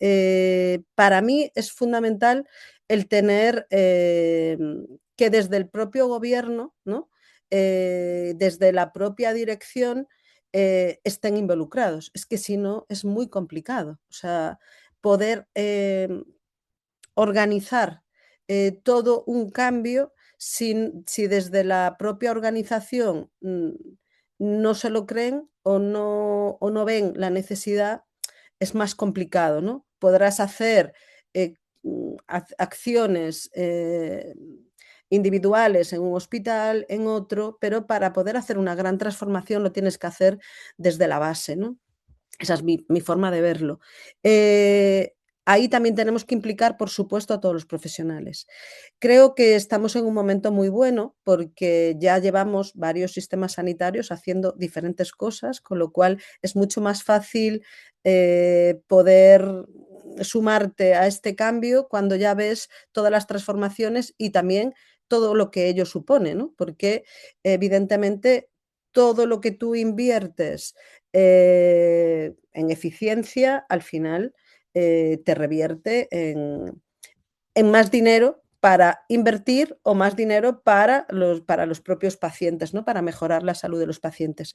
Para mí es fundamental el tener que desde el propio gobierno, ¿no? Desde la propia dirección estén involucrados. Es que si no es muy complicado. O sea, poder organizar todo un cambio si desde la propia organización no se lo creen o no ven la necesidad, es más complicado, ¿no? Podrás hacer acciones individuales en un hospital, en otro, pero para poder hacer una gran transformación lo tienes que hacer desde la base, ¿no? Esa es mi forma de verlo. Ahí también tenemos que implicar, por supuesto, a todos los profesionales. Creo que estamos en un momento muy bueno porque ya llevamos varios sistemas sanitarios haciendo diferentes cosas, con lo cual es mucho más fácil poder sumarte a este cambio cuando ya ves todas las transformaciones y también todo lo que ello supone, ¿no? Porque evidentemente todo lo que tú inviertes en eficiencia, al final te revierte en más dinero para invertir o más dinero para los propios pacientes, ¿no? Para mejorar la salud de los pacientes.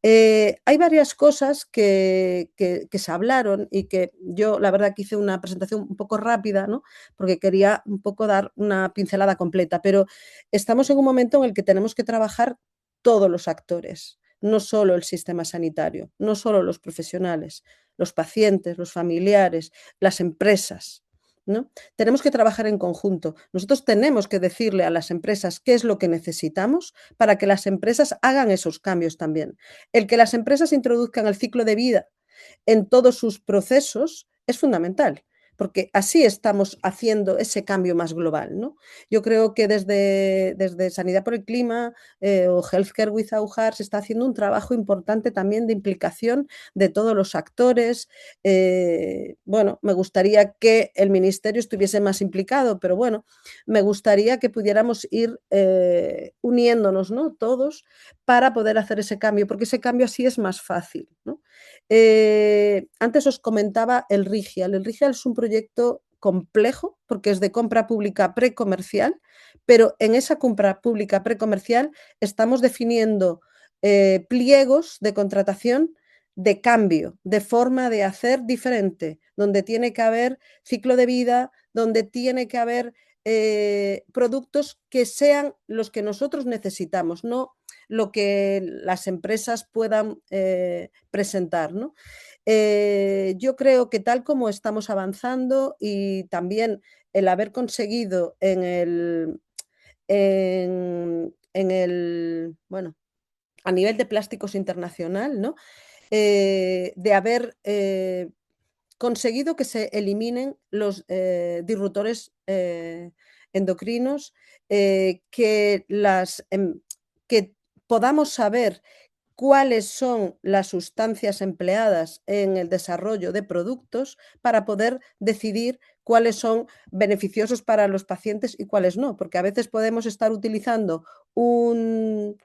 Hay varias cosas que se hablaron y que yo la verdad que hice una presentación un poco rápida, ¿no? Porque quería un poco dar una pincelada completa, pero estamos en un momento en el que tenemos que trabajar todos los actores, no solo el sistema sanitario, no solo los profesionales, los pacientes, los familiares, las empresas, ¿no? Tenemos que trabajar en conjunto. Nosotros tenemos que decirle a las empresas qué es lo que necesitamos para que las empresas hagan esos cambios también. El que las empresas introduzcan el ciclo de vida en todos sus procesos es fundamental, porque así estamos haciendo ese cambio más global, ¿no? Yo creo que desde Sanidad por el Clima o Healthcare Without Harm se está haciendo un trabajo importante también de implicación de todos los actores. Bueno, me gustaría que el Ministerio estuviese más implicado, pero bueno, me gustaría que pudiéramos ir uniéndonos, ¿no? Todos para poder hacer ese cambio, porque ese cambio así es más fácil, ¿no? Antes os comentaba el RIGIAL. El RIGIAL es un proyecto complejo porque es de compra pública precomercial, pero en esa compra pública precomercial estamos definiendo pliegos de contratación de cambio, de forma de hacer diferente, donde tiene que haber ciclo de vida, donde tiene que haber productos que sean los que nosotros necesitamos, no lo que las empresas puedan presentar, ¿no? Yo creo que tal como estamos avanzando y también el haber conseguido bueno, a nivel de plásticos internacional, ¿no? De haber conseguido que se eliminen los disruptores endocrinos, que podamos saber cuáles son las sustancias empleadas en el desarrollo de productos para poder decidir cuáles son beneficiosos para los pacientes y cuáles no, porque a veces podemos estar utilizando un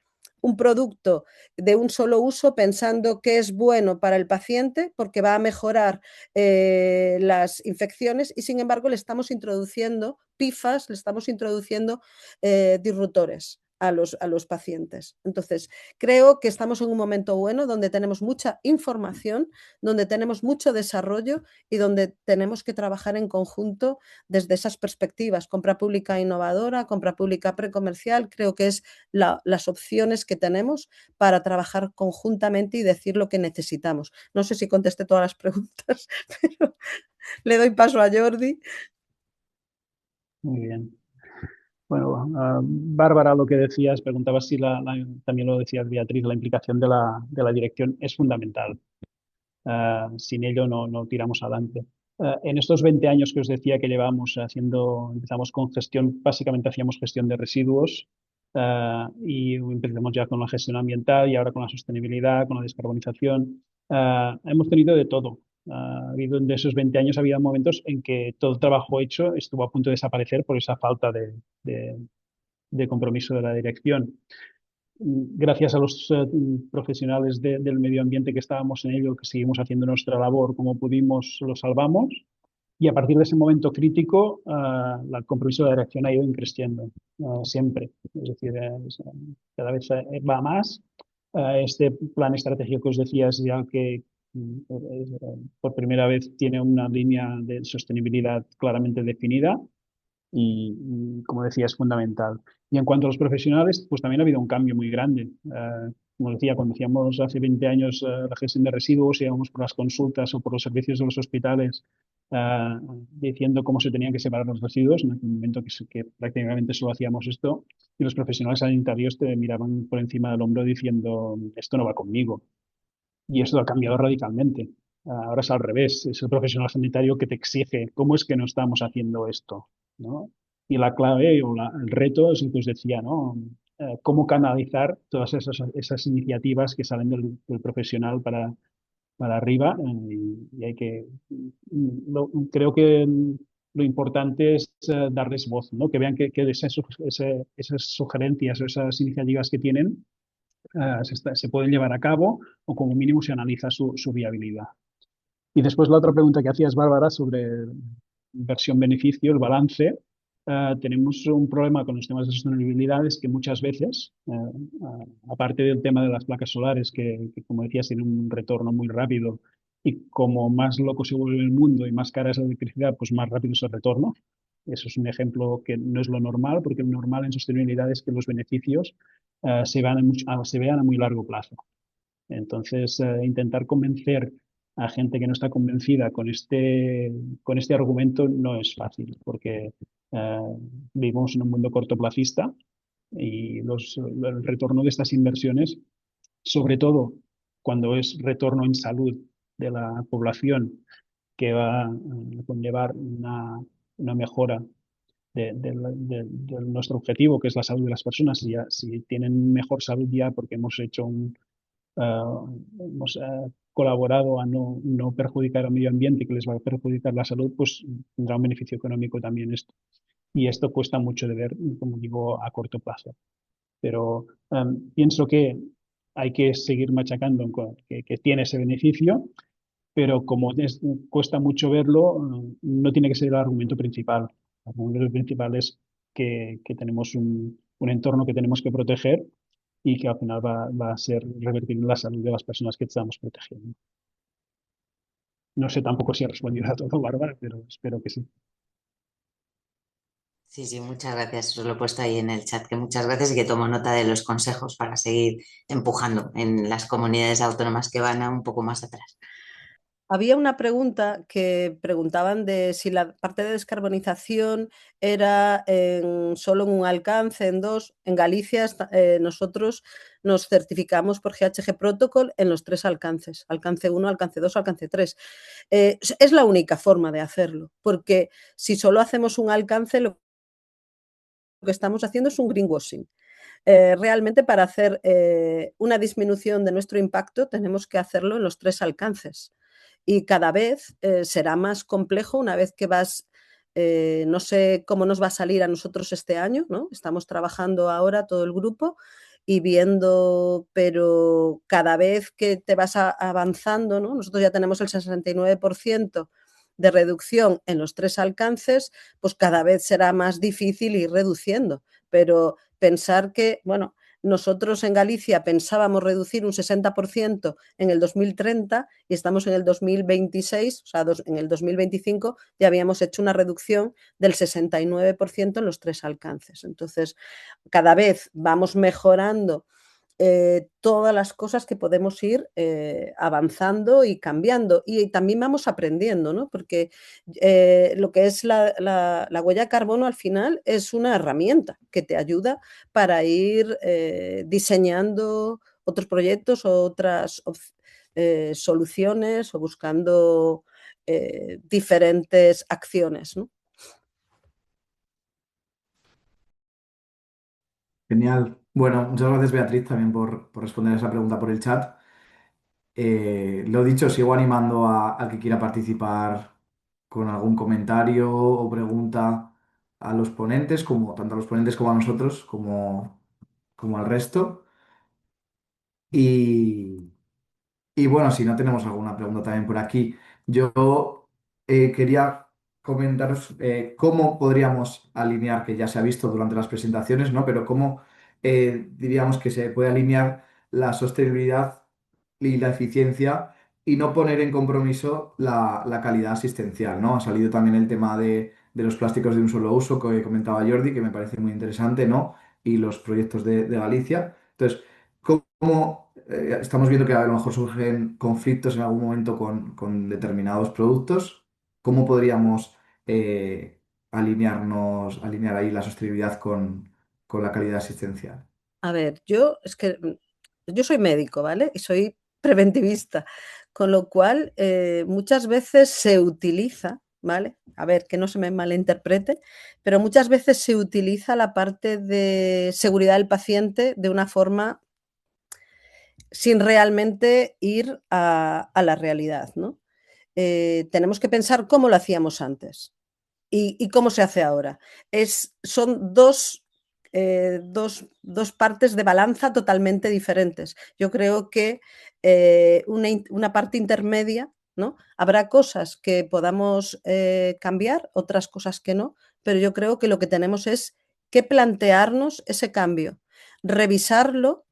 producto de un solo uso pensando que es bueno para el paciente porque va a mejorar las infecciones y sin embargo le estamos introduciendo PIFAs, le estamos introduciendo disruptores a los pacientes. Entonces, creo que estamos en un momento bueno donde tenemos mucha información, donde tenemos mucho desarrollo y donde tenemos que trabajar en conjunto desde esas perspectivas. Compra pública innovadora, compra pública precomercial, creo que es las opciones que tenemos para trabajar conjuntamente y decir lo que necesitamos. No sé si contesté todas las preguntas, pero le doy paso a Jordi. Muy bien. Bueno, Bárbara, lo que decías, preguntabas si también lo decías Beatriz, la implicación de la dirección es fundamental. Sin ello no tiramos adelante. En estos 20 años que os decía que llevamos empezamos con gestión, básicamente hacíamos gestión de residuos y empezamos ya con la gestión ambiental y ahora con la sostenibilidad, con la descarbonización. Hemos tenido de todo. Ha habido de esos 20 años, había momentos en que todo el trabajo hecho estuvo a punto de desaparecer por esa falta de compromiso de la dirección. Gracias a los profesionales del medio ambiente que estábamos en ello, que seguimos haciendo nuestra labor como pudimos, lo salvamos. Y a partir de ese momento crítico, el compromiso de la dirección ha ido creciendo siempre. Es decir, cada vez va más. Este plan estratégico que os decía es ya que por primera vez tiene una línea de sostenibilidad claramente definida como decía, es fundamental. Y en cuanto a los profesionales, pues también ha habido un cambio muy grande. Como decía, cuando hacíamos hace 20 años la gestión de residuos, íbamos por las consultas o por los servicios de los hospitales diciendo cómo se tenían que separar los residuos, en aquel momento que prácticamente solo hacíamos esto, y los profesionales sanitarios te miraban por encima del hombro diciendo, esto no va conmigo. Y esto ha cambiado radicalmente. Ahora es al revés, es el profesional sanitario que te exige cómo es que no estamos haciendo esto, ¿no? Y la clave o el reto es lo que os decía, ¿no? Cómo canalizar todas esas iniciativas que salen del profesional para arriba y hay que creo que lo importante es darles voz, ¿no? Que vean que esas sugerencias o esas iniciativas que tienen se pueden llevar a cabo o como mínimo se analiza su viabilidad. Y después la otra pregunta que hacías, Bárbara, sobre inversión-beneficio, el balance. Tenemos un problema con los temas de sostenibilidad, es que muchas veces, aparte del tema de las placas solares, que como decías, tienen un retorno muy rápido y como más loco se vuelve el mundo y más cara es la electricidad, pues más rápido es el retorno. Eso es un ejemplo que no es lo normal, porque lo normal en sostenibilidad es que los beneficios se vean a muy largo plazo. Entonces, intentar convencer a gente que no está convencida con este argumento no es fácil, porque eh, vivimos en un mundo cortoplacista y el retorno de estas inversiones, sobre todo cuando es retorno en salud de la población, que va a conllevar una mejora de nuestro objetivo, que es la salud de las personas. Y ya, si tienen mejor salud ya porque hemos hecho hemos colaborado a no perjudicar al medio ambiente que les va a perjudicar la salud, pues tendrá un beneficio económico también esto. Y esto cuesta mucho de ver, como digo, a corto plazo. Pero pienso que hay que seguir machacando que tiene ese beneficio, pero como cuesta mucho verlo, no tiene que ser el argumento principal. El argumento principal es que tenemos un entorno que tenemos que proteger y que al final va a ser revertir en la salud de las personas que estamos protegiendo. No sé tampoco si he respondido a todo, Bárbara, pero espero que sí. Sí, sí, muchas gracias. Os lo he puesto ahí en el chat, que muchas gracias y que tomo nota de los consejos para seguir empujando en las comunidades autónomas que van un poco más atrás. Había una pregunta que preguntaban de si la parte de descarbonización era solo en un alcance, en dos. En Galicia nosotros nos certificamos por GHG Protocol en los 3 alcances, alcance 1, alcance 2, alcance 3. Es la única forma de hacerlo, porque si solo hacemos un alcance, lo que estamos haciendo es un greenwashing. Realmente para hacer una disminución de nuestro impacto tenemos que hacerlo en los 3 alcances. Y cada vez será más complejo una vez que vas, no sé cómo nos va a salir a nosotros este año, ¿no? Estamos trabajando ahora todo el grupo y viendo, pero cada vez que te vas avanzando, ¿no? Nosotros ya tenemos el 69% de reducción en los 3 alcances, pues cada vez será más difícil ir reduciendo, pero pensar que, bueno, nosotros en Galicia pensábamos reducir un 60% en el 2030 y estamos en el 2026, o sea, en el 2025 ya habíamos hecho una reducción del 69% en los 3 alcances. Entonces, cada vez vamos mejorando todas las cosas que podemos ir avanzando y cambiando. Y también vamos aprendiendo, ¿no? Porque lo que es la huella de carbono al final es una herramienta que te ayuda para ir diseñando otros proyectos o otras soluciones o buscando diferentes acciones, ¿no? Genial. Bueno, muchas gracias Beatriz también por responder esa pregunta por el chat. Lo dicho, sigo animando al que quiera participar con algún comentario o pregunta a los ponentes, como tanto a los ponentes como a nosotros, como al resto. Y, y bueno, si no tenemos alguna pregunta también por aquí, yo quería comentaros cómo podríamos alinear, que ya se ha visto durante las presentaciones, ¿no? Pero cómo diríamos que se puede alinear la sostenibilidad y la eficiencia y no poner en compromiso la calidad asistencial, ¿no? Ha salido también el tema de los plásticos de un solo uso que comentaba Jordi, que me parece muy interesante, ¿no? Y los proyectos de Galicia. Entonces, ¿cómo estamos viendo que a lo mejor surgen conflictos en algún momento con determinados productos? ¿Cómo podríamos alinear ahí la sostenibilidad con la calidad asistencial? A ver, yo soy médico, ¿vale? Y soy preventivista, con lo cual muchas veces se utiliza, ¿vale? A ver, que no se me malinterprete, pero muchas veces se utiliza la parte de seguridad del paciente de una forma sin realmente ir a la realidad, ¿no? Tenemos que pensar cómo lo hacíamos antes y cómo se hace ahora. Son dos partes de balanza totalmente diferentes. Yo creo que una parte intermedia, ¿no? Habrá cosas que podamos cambiar, otras cosas que no, pero yo creo que lo que tenemos es que plantearnos ese cambio, revisarlo.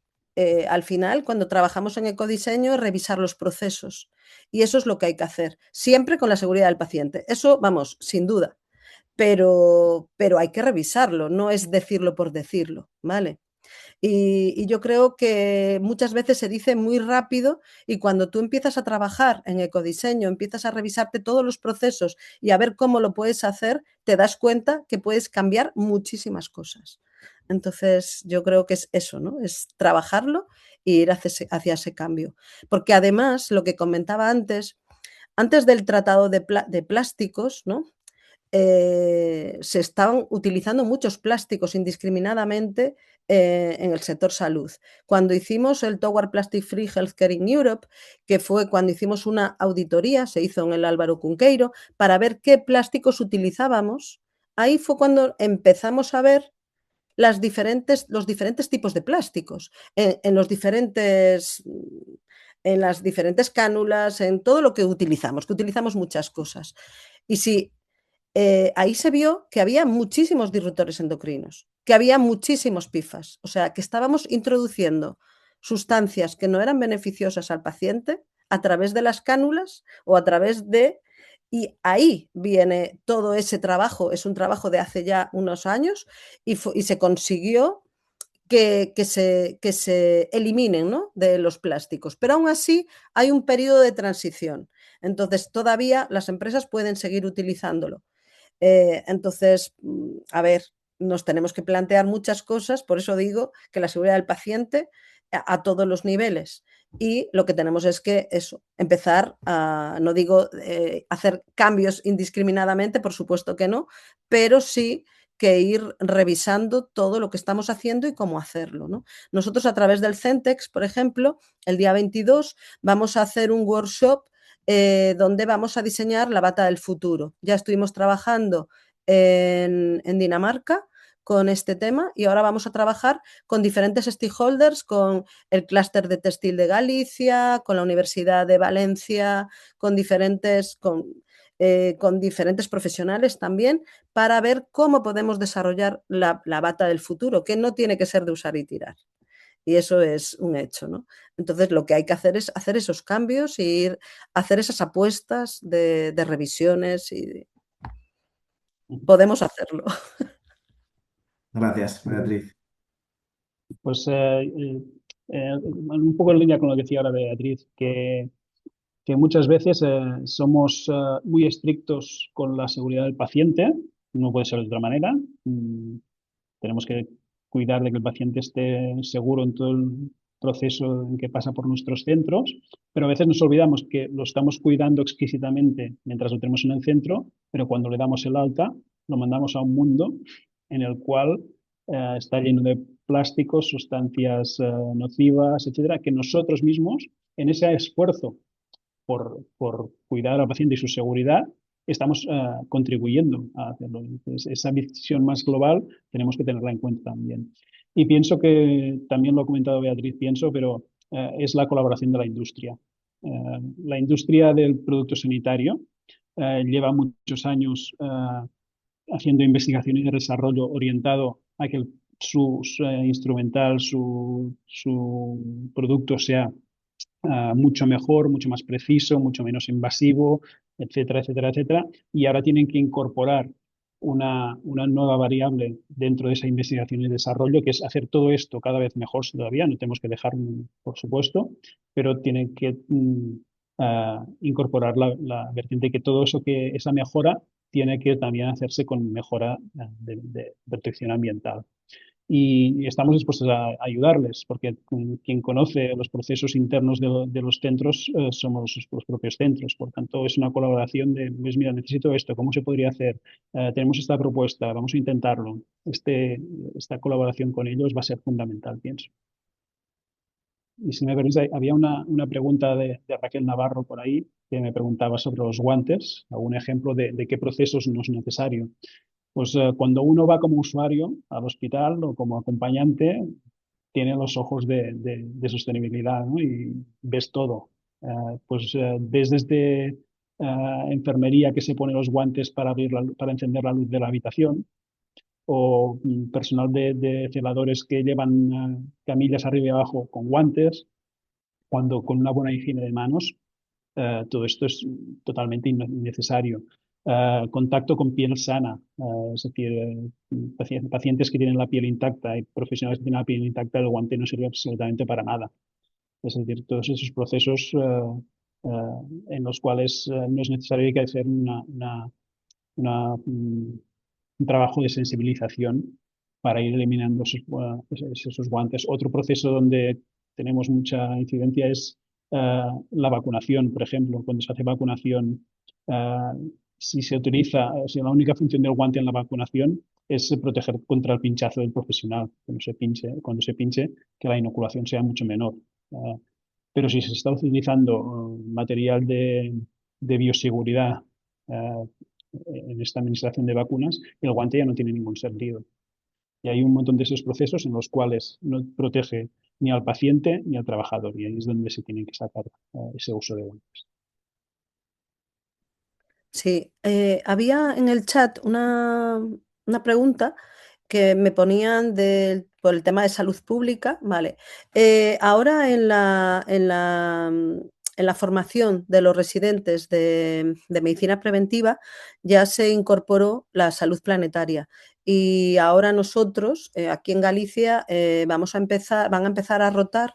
Al final, cuando trabajamos en ecodiseño, revisar los procesos. Y eso es lo que hay que hacer, siempre con la seguridad del paciente. Eso, vamos, sin duda, pero hay que revisarlo, no es decirlo por decirlo, ¿vale? Y yo creo que muchas veces se dice muy rápido y cuando tú empiezas a trabajar en ecodiseño, empiezas a revisarte todos los procesos y a ver cómo lo puedes hacer, te das cuenta que puedes cambiar muchísimas cosas. Entonces, yo creo que es eso, ¿no? Es trabajarlo e ir hacia ese cambio. Porque además, lo que comentaba antes del tratado de plásticos, ¿no? Se estaban utilizando muchos plásticos indiscriminadamente en el sector salud. Cuando hicimos el Toward Plastic Free Healthcare in Europe, que fue cuando hicimos una auditoría, se hizo en el Álvaro Cunqueiro, para ver qué plásticos utilizábamos, ahí fue cuando empezamos a ver los diferentes tipos de plásticos en las diferentes cánulas, en todo lo que utilizamos muchas cosas. Y si ahí se vio que había muchísimos disruptores endocrinos, que había muchísimos PIFAS, o sea, que estábamos introduciendo sustancias que no eran beneficiosas al paciente a través de las cánulas o a través de... Y ahí viene todo ese trabajo, es un trabajo de hace ya unos años y se consiguió que se eliminen, ¿no? De los plásticos. Pero aún así hay un periodo de transición. Entonces, todavía las empresas pueden seguir utilizándolo. Entonces, a ver, nos tenemos que plantear muchas cosas, por eso digo que la seguridad del paciente a todos los niveles. Y lo que tenemos es que eso, empezar a, no digo hacer cambios indiscriminadamente, por supuesto que no, pero sí que ir revisando todo lo que estamos haciendo y cómo hacerlo, ¿no? Nosotros a través del Centex, por ejemplo, el día 22 vamos a hacer un workshop donde vamos a diseñar la bata del futuro. Ya estuvimos trabajando en Dinamarca con este tema y ahora vamos a trabajar con diferentes stakeholders, con el clúster de textil de Galicia, con la Universidad de Valencia, con diferentes profesionales también, para ver cómo podemos desarrollar la bata del futuro, que no tiene que ser de usar y tirar. Y eso es un hecho, ¿no? Entonces, lo que hay que hacer es hacer esos cambios y ir a hacer esas apuestas de revisiones y podemos hacerlo. Gracias, Beatriz. Pues un poco en línea con lo que decía ahora Beatriz, que muchas veces somos muy estrictos con la seguridad del paciente, no puede ser de otra manera. Tenemos que cuidar de que el paciente esté seguro en todo el proceso en que pasa por nuestros centros, pero a veces nos olvidamos que lo estamos cuidando exquisitamente mientras lo tenemos en el centro, pero cuando le damos el alta, lo mandamos a un mundo en el cual está lleno de plásticos, sustancias nocivas, etcétera, que nosotros mismos, en ese esfuerzo por cuidar al paciente y su seguridad, estamos contribuyendo a hacerlo. Entonces, esa visión más global tenemos que tenerla en cuenta también. Y pienso que, también lo ha comentado Beatriz, pero es la colaboración de la industria. La industria del producto sanitario lleva muchos años haciendo investigación y desarrollo orientado a que su instrumental, su producto sea mucho mejor, mucho más preciso, mucho menos invasivo, etcétera, etcétera, etcétera. Y ahora tienen que incorporar una nueva variable dentro de esa investigación y desarrollo, que es hacer todo esto cada vez mejor todavía. No tenemos que dejar, por supuesto, pero tienen que incorporar la vertiente que todo eso, que esa mejora tiene que también hacerse con mejora de protección ambiental. Y estamos dispuestos a ayudarles, porque quien conoce los procesos internos de los centros somos los propios centros. Por tanto, es una colaboración de, pues mira, necesito esto, ¿cómo se podría hacer? Tenemos esta propuesta, vamos a intentarlo. Esta colaboración con ellos va a ser fundamental, pienso. Y si me permitís, había una pregunta de Raquel Navarro por ahí, que me preguntaba sobre los guantes, algún ejemplo de qué procesos no es necesario. Pues cuando uno va como usuario al hospital o como acompañante, tiene los ojos de sostenibilidad, ¿no? Y ves todo. Ves desde enfermería que se pone los guantes para para encender la luz de la habitación, o personal de celadores que llevan camillas arriba y abajo con guantes, cuando con una buena higiene de manos todo esto es totalmente innecesario. Contacto con piel sana, es decir, pacientes que tienen la piel intacta y profesionales que tienen la piel intacta, el guante no sirve absolutamente para nada. Es decir, todos esos procesos en los cuales no es necesario que hacer un trabajo de sensibilización para ir eliminando esos guantes. Otro proceso donde tenemos mucha incidencia es la vacunación, por ejemplo. Cuando se hace vacunación, si se utiliza, si la única función del guante en la vacunación es proteger contra el pinchazo del profesional, cuando se pinche, que la inoculación sea mucho menor. Pero si se está utilizando material de bioseguridad en esta administración de vacunas, el guante ya no tiene ningún sentido. Y hay un montón de esos procesos en los cuales no protege ni al paciente ni al trabajador, y ahí es donde se tiene que sacar ese uso de guantes. Sí, había en el chat una pregunta que me ponían por el tema de salud pública, ¿vale? Ahora en la formación de los residentes de medicina preventiva ya se incorporó la salud planetaria y ahora nosotros aquí en Galicia van a empezar a rotar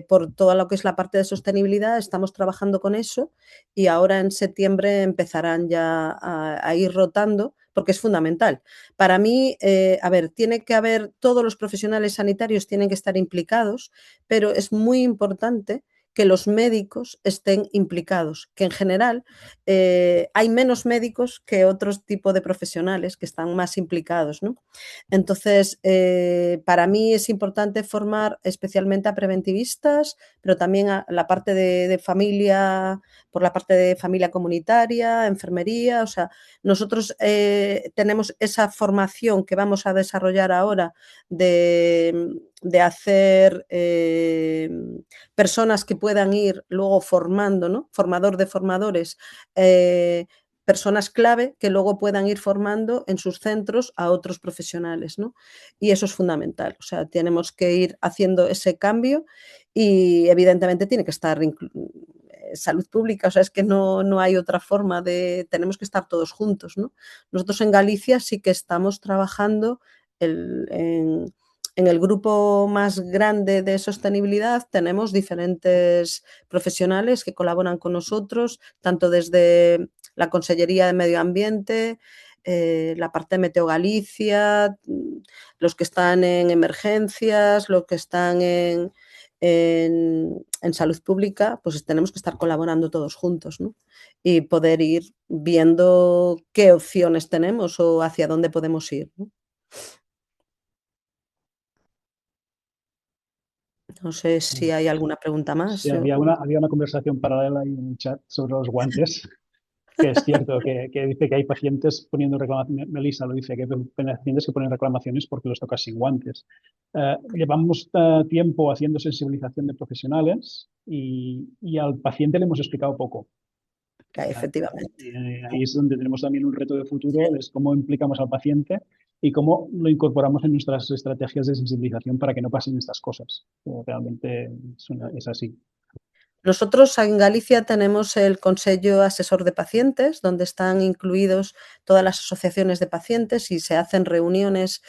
por todo lo que es la parte de sostenibilidad, estamos trabajando con eso y ahora en septiembre empezarán ya a ir rotando porque es fundamental. Para mí, a ver, tiene que haber, todos los profesionales sanitarios tienen que estar implicados, pero es muy importante que los médicos estén implicados, que en general hay menos médicos que otros tipos de profesionales que están más implicados, ¿no? Entonces, para mí es importante formar especialmente a preventivistas, pero también a la parte de familia, por la parte de familia comunitaria, enfermería, o sea, nosotros tenemos esa formación que vamos a desarrollar ahora de hacer personas que puedan ir luego formando, ¿no? Formador de formadores, personas clave que luego puedan ir formando en sus centros a otros profesionales, ¿no? Y eso es fundamental, o sea, tenemos que ir haciendo ese cambio y evidentemente tiene que estar salud pública, o sea, es que no hay otra forma de, tenemos que estar todos juntos, ¿no? Nosotros en Galicia sí que estamos trabajando en el grupo más grande de sostenibilidad, tenemos diferentes profesionales que colaboran con nosotros, tanto desde la Consellería de Medio Ambiente, la parte de Meteo Galicia, los que están en emergencias, los que están en salud pública, pues tenemos que estar colaborando todos juntos, ¿no? Y poder ir viendo qué opciones tenemos o hacia dónde podemos ir, ¿no? No sé si hay alguna pregunta más. Sí, había una conversación paralela ahí en el chat sobre los guantes, que es cierto, que dice que hay pacientes poniendo reclamaciones, Melissa lo dice, que hay pacientes que ponen reclamaciones porque los toca sin guantes. Llevamos tiempo haciendo sensibilización de profesionales y al paciente le hemos explicado poco. Efectivamente. Ahí es donde tenemos también un reto de futuro, es cómo implicamos al paciente y cómo lo incorporamos en nuestras estrategias de sensibilización para que no pasen estas cosas. Realmente es así. Nosotros en Galicia tenemos el Consejo Asesor de Pacientes, donde están incluidos todas las asociaciones de pacientes y se hacen reuniones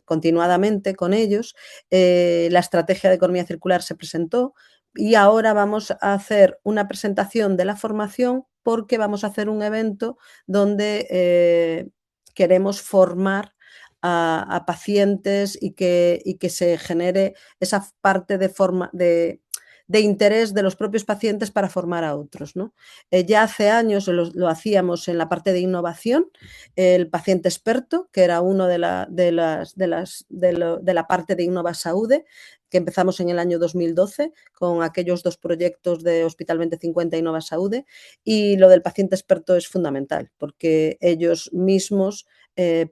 continuadamente con ellos. La estrategia de economía circular se presentó y ahora vamos a hacer una presentación de la formación porque vamos a hacer un evento donde queremos formar a pacientes y que se genere esa parte de interés de los propios pacientes para formar a otros, ¿no? Ya hace años lo hacíamos en la parte de innovación, el paciente experto, que era uno de la parte de Innova Saúde, que empezamos en el año 2012 con aquellos dos proyectos de Hospital 2050 y Innova Saúde, y lo del paciente experto es fundamental porque ellos mismos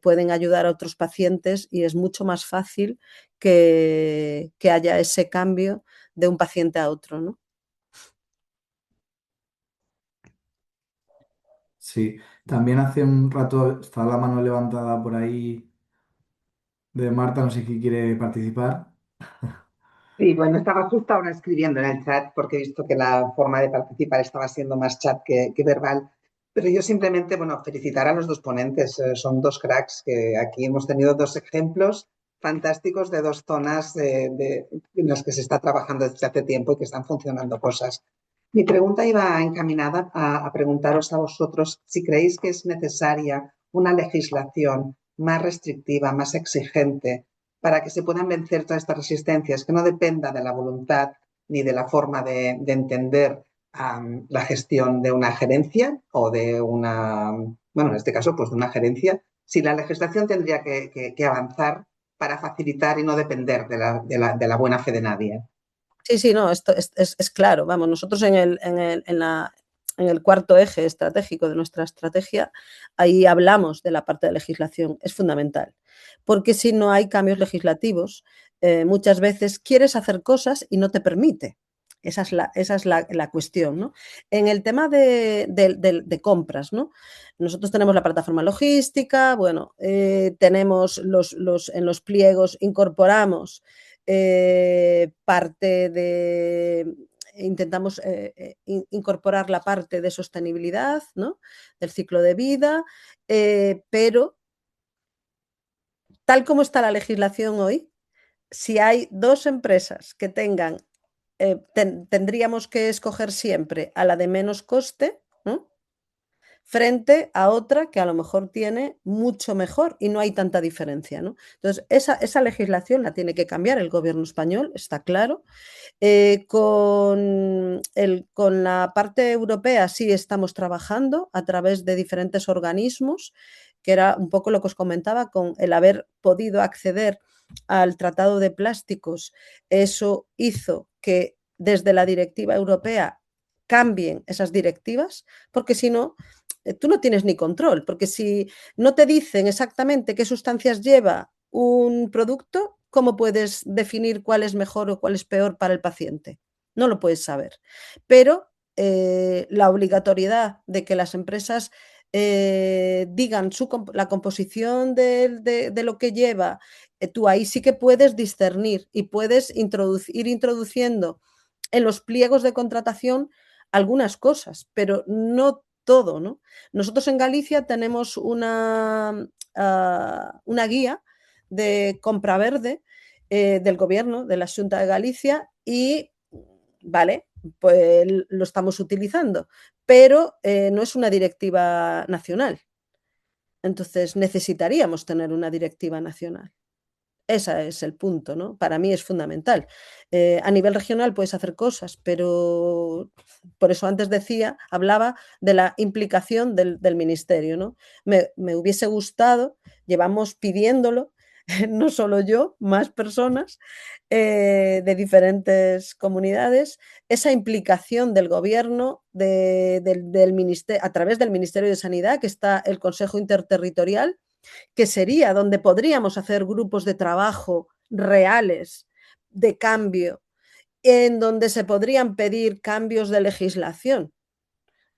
pueden ayudar a otros pacientes y es mucho más fácil que haya ese cambio de un paciente a otro, ¿no? Sí, también hace un rato está la mano levantada por ahí de Marta, no sé quién quiere participar. Sí, bueno, estaba justo ahora escribiendo en el chat porque he visto que la forma de participar estaba siendo más chat que verbal, pero yo simplemente, bueno, felicitar a los dos ponentes, son dos cracks, que aquí hemos tenido dos ejemplos fantásticos de dos zonas en las que se está trabajando desde hace tiempo y que están funcionando cosas. Mi pregunta iba encaminada a preguntaros a vosotros si creéis que es necesaria una legislación más restrictiva, más exigente, para que se puedan vencer todas estas resistencias, que no dependa de la voluntad ni de la forma de entender la gestión de una gerencia o de una, bueno, en este caso, pues de una gerencia, si la legislación tendría que avanzar para facilitar y no depender de la buena fe de nadie. Sí, no, esto es claro. Vamos, nosotros en el cuarto eje estratégico de nuestra estrategia, ahí hablamos de la parte de legislación, es fundamental, porque si no hay cambios legislativos, muchas veces quieres hacer cosas y no te permite. Esa es la cuestión, ¿no? En el tema de compras, ¿no? Nosotros tenemos la plataforma logística, bueno, tenemos en los pliegos incorporamos parte de intentamos incorporar la parte de sostenibilidad, ¿no? Del ciclo de vida, pero tal como está la legislación hoy, si hay dos empresas que tengan, tendríamos que escoger siempre a la de menos coste, ¿no? Frente a otra que a lo mejor tiene mucho mejor y no hay tanta diferencia, ¿no? Entonces, esa legislación la tiene que cambiar el gobierno español, está claro. Con la parte europea sí estamos trabajando a través de diferentes organismos, que era un poco lo que os comentaba, con el haber podido acceder al Tratado de Plásticos, eso hizo que desde la directiva europea cambien esas directivas, porque si no, tú no tienes ni control, porque si no te dicen exactamente qué sustancias lleva un producto, ¿cómo puedes definir cuál es mejor o cuál es peor para el paciente? No lo puedes saber. Pero la obligatoriedad de que las empresas digan la composición de lo que lleva, tú ahí sí que puedes discernir y puedes ir introduciendo en los pliegos de contratación algunas cosas, pero no todo, ¿no? Nosotros en Galicia tenemos una guía de compra verde del gobierno, de la Xunta de Galicia, y vale, pues lo estamos utilizando, pero no es una directiva nacional. Entonces necesitaríamos tener una directiva nacional. Ese es el punto, ¿no? Para mí es fundamental. A nivel regional puedes hacer cosas, pero por eso antes hablaba de la implicación del ministerio, ¿no? Me hubiese gustado, llevamos pidiéndolo, no solo yo, más personas de diferentes comunidades, esa implicación del gobierno, del ministerio, a través del Ministerio de Sanidad, que está el Consejo Interterritorial, que sería donde podríamos hacer grupos de trabajo reales de cambio, en donde se podrían pedir cambios de legislación.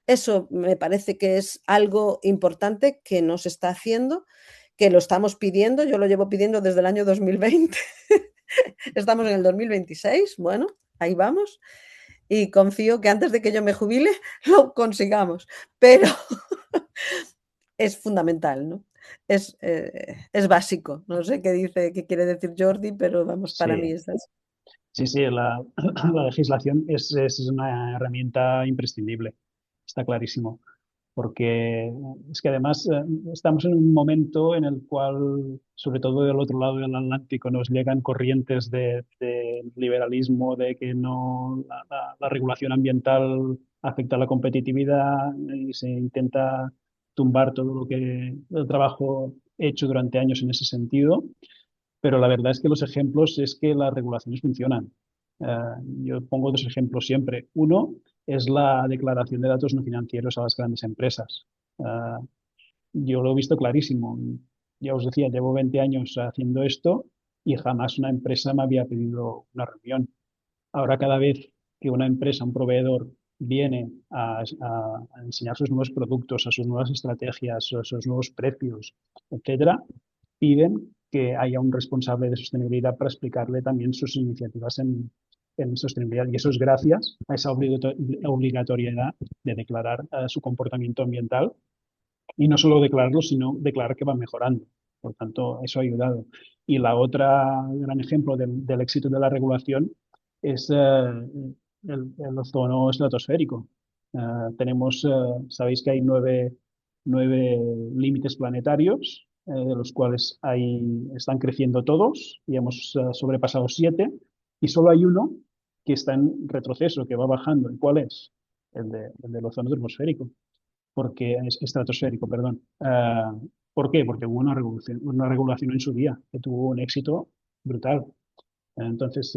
Eso me parece que es algo importante que no se está haciendo, que lo estamos pidiendo, yo lo llevo pidiendo desde el año 2020, estamos en el 2026, bueno, ahí vamos, y confío que antes de que yo me jubile lo consigamos, pero es fundamental, ¿no? Es básico. No sé qué quiere decir Jordi, pero vamos, para mí Sí, es así. sí, sí, la legislación es una herramienta imprescindible, está clarísimo, porque es que además estamos en un momento en el cual, sobre todo del otro lado del Atlántico, nos llegan corrientes de liberalismo, de que no la regulación ambiental afecta a la competitividad y se intenta tumbar todo lo que el trabajo hecho durante años en ese sentido. Pero la verdad es que los ejemplos es que las regulaciones funcionan. Eh, yo pongo dos ejemplos siempre. Uno es la declaración de datos no financieros a las grandes empresas. Eh, yo lo he visto clarísimo. Ya os decía, llevo 20 años haciendo esto y jamás una empresa me había pedido una reunión. Ahora cada vez que una empresa, un proveedor, viene a enseñar sus nuevos productos, a sus nuevas estrategias, a sus nuevos precios, etcétera, piden que haya un responsable de sostenibilidad para explicarle también sus iniciativas en sostenibilidad. Y eso es gracias a esa obligatoriedad de declarar su comportamiento ambiental y no solo declararlo, sino declarar que va mejorando. Por tanto, eso ha ayudado. Y la otra gran ejemplo del éxito de la regulación es el ozono estratosférico. Tenemos, sabéis que hay nueve límites planetarios, de los cuales están creciendo todos y hemos sobrepasado 7, y solo hay uno que está en retroceso, que va bajando. ¿Y cuál es? El del ozono atmosférico, porque es estratosférico, perdón. ¿Por qué? Porque hubo una regulación en su día que tuvo un éxito brutal. Entonces,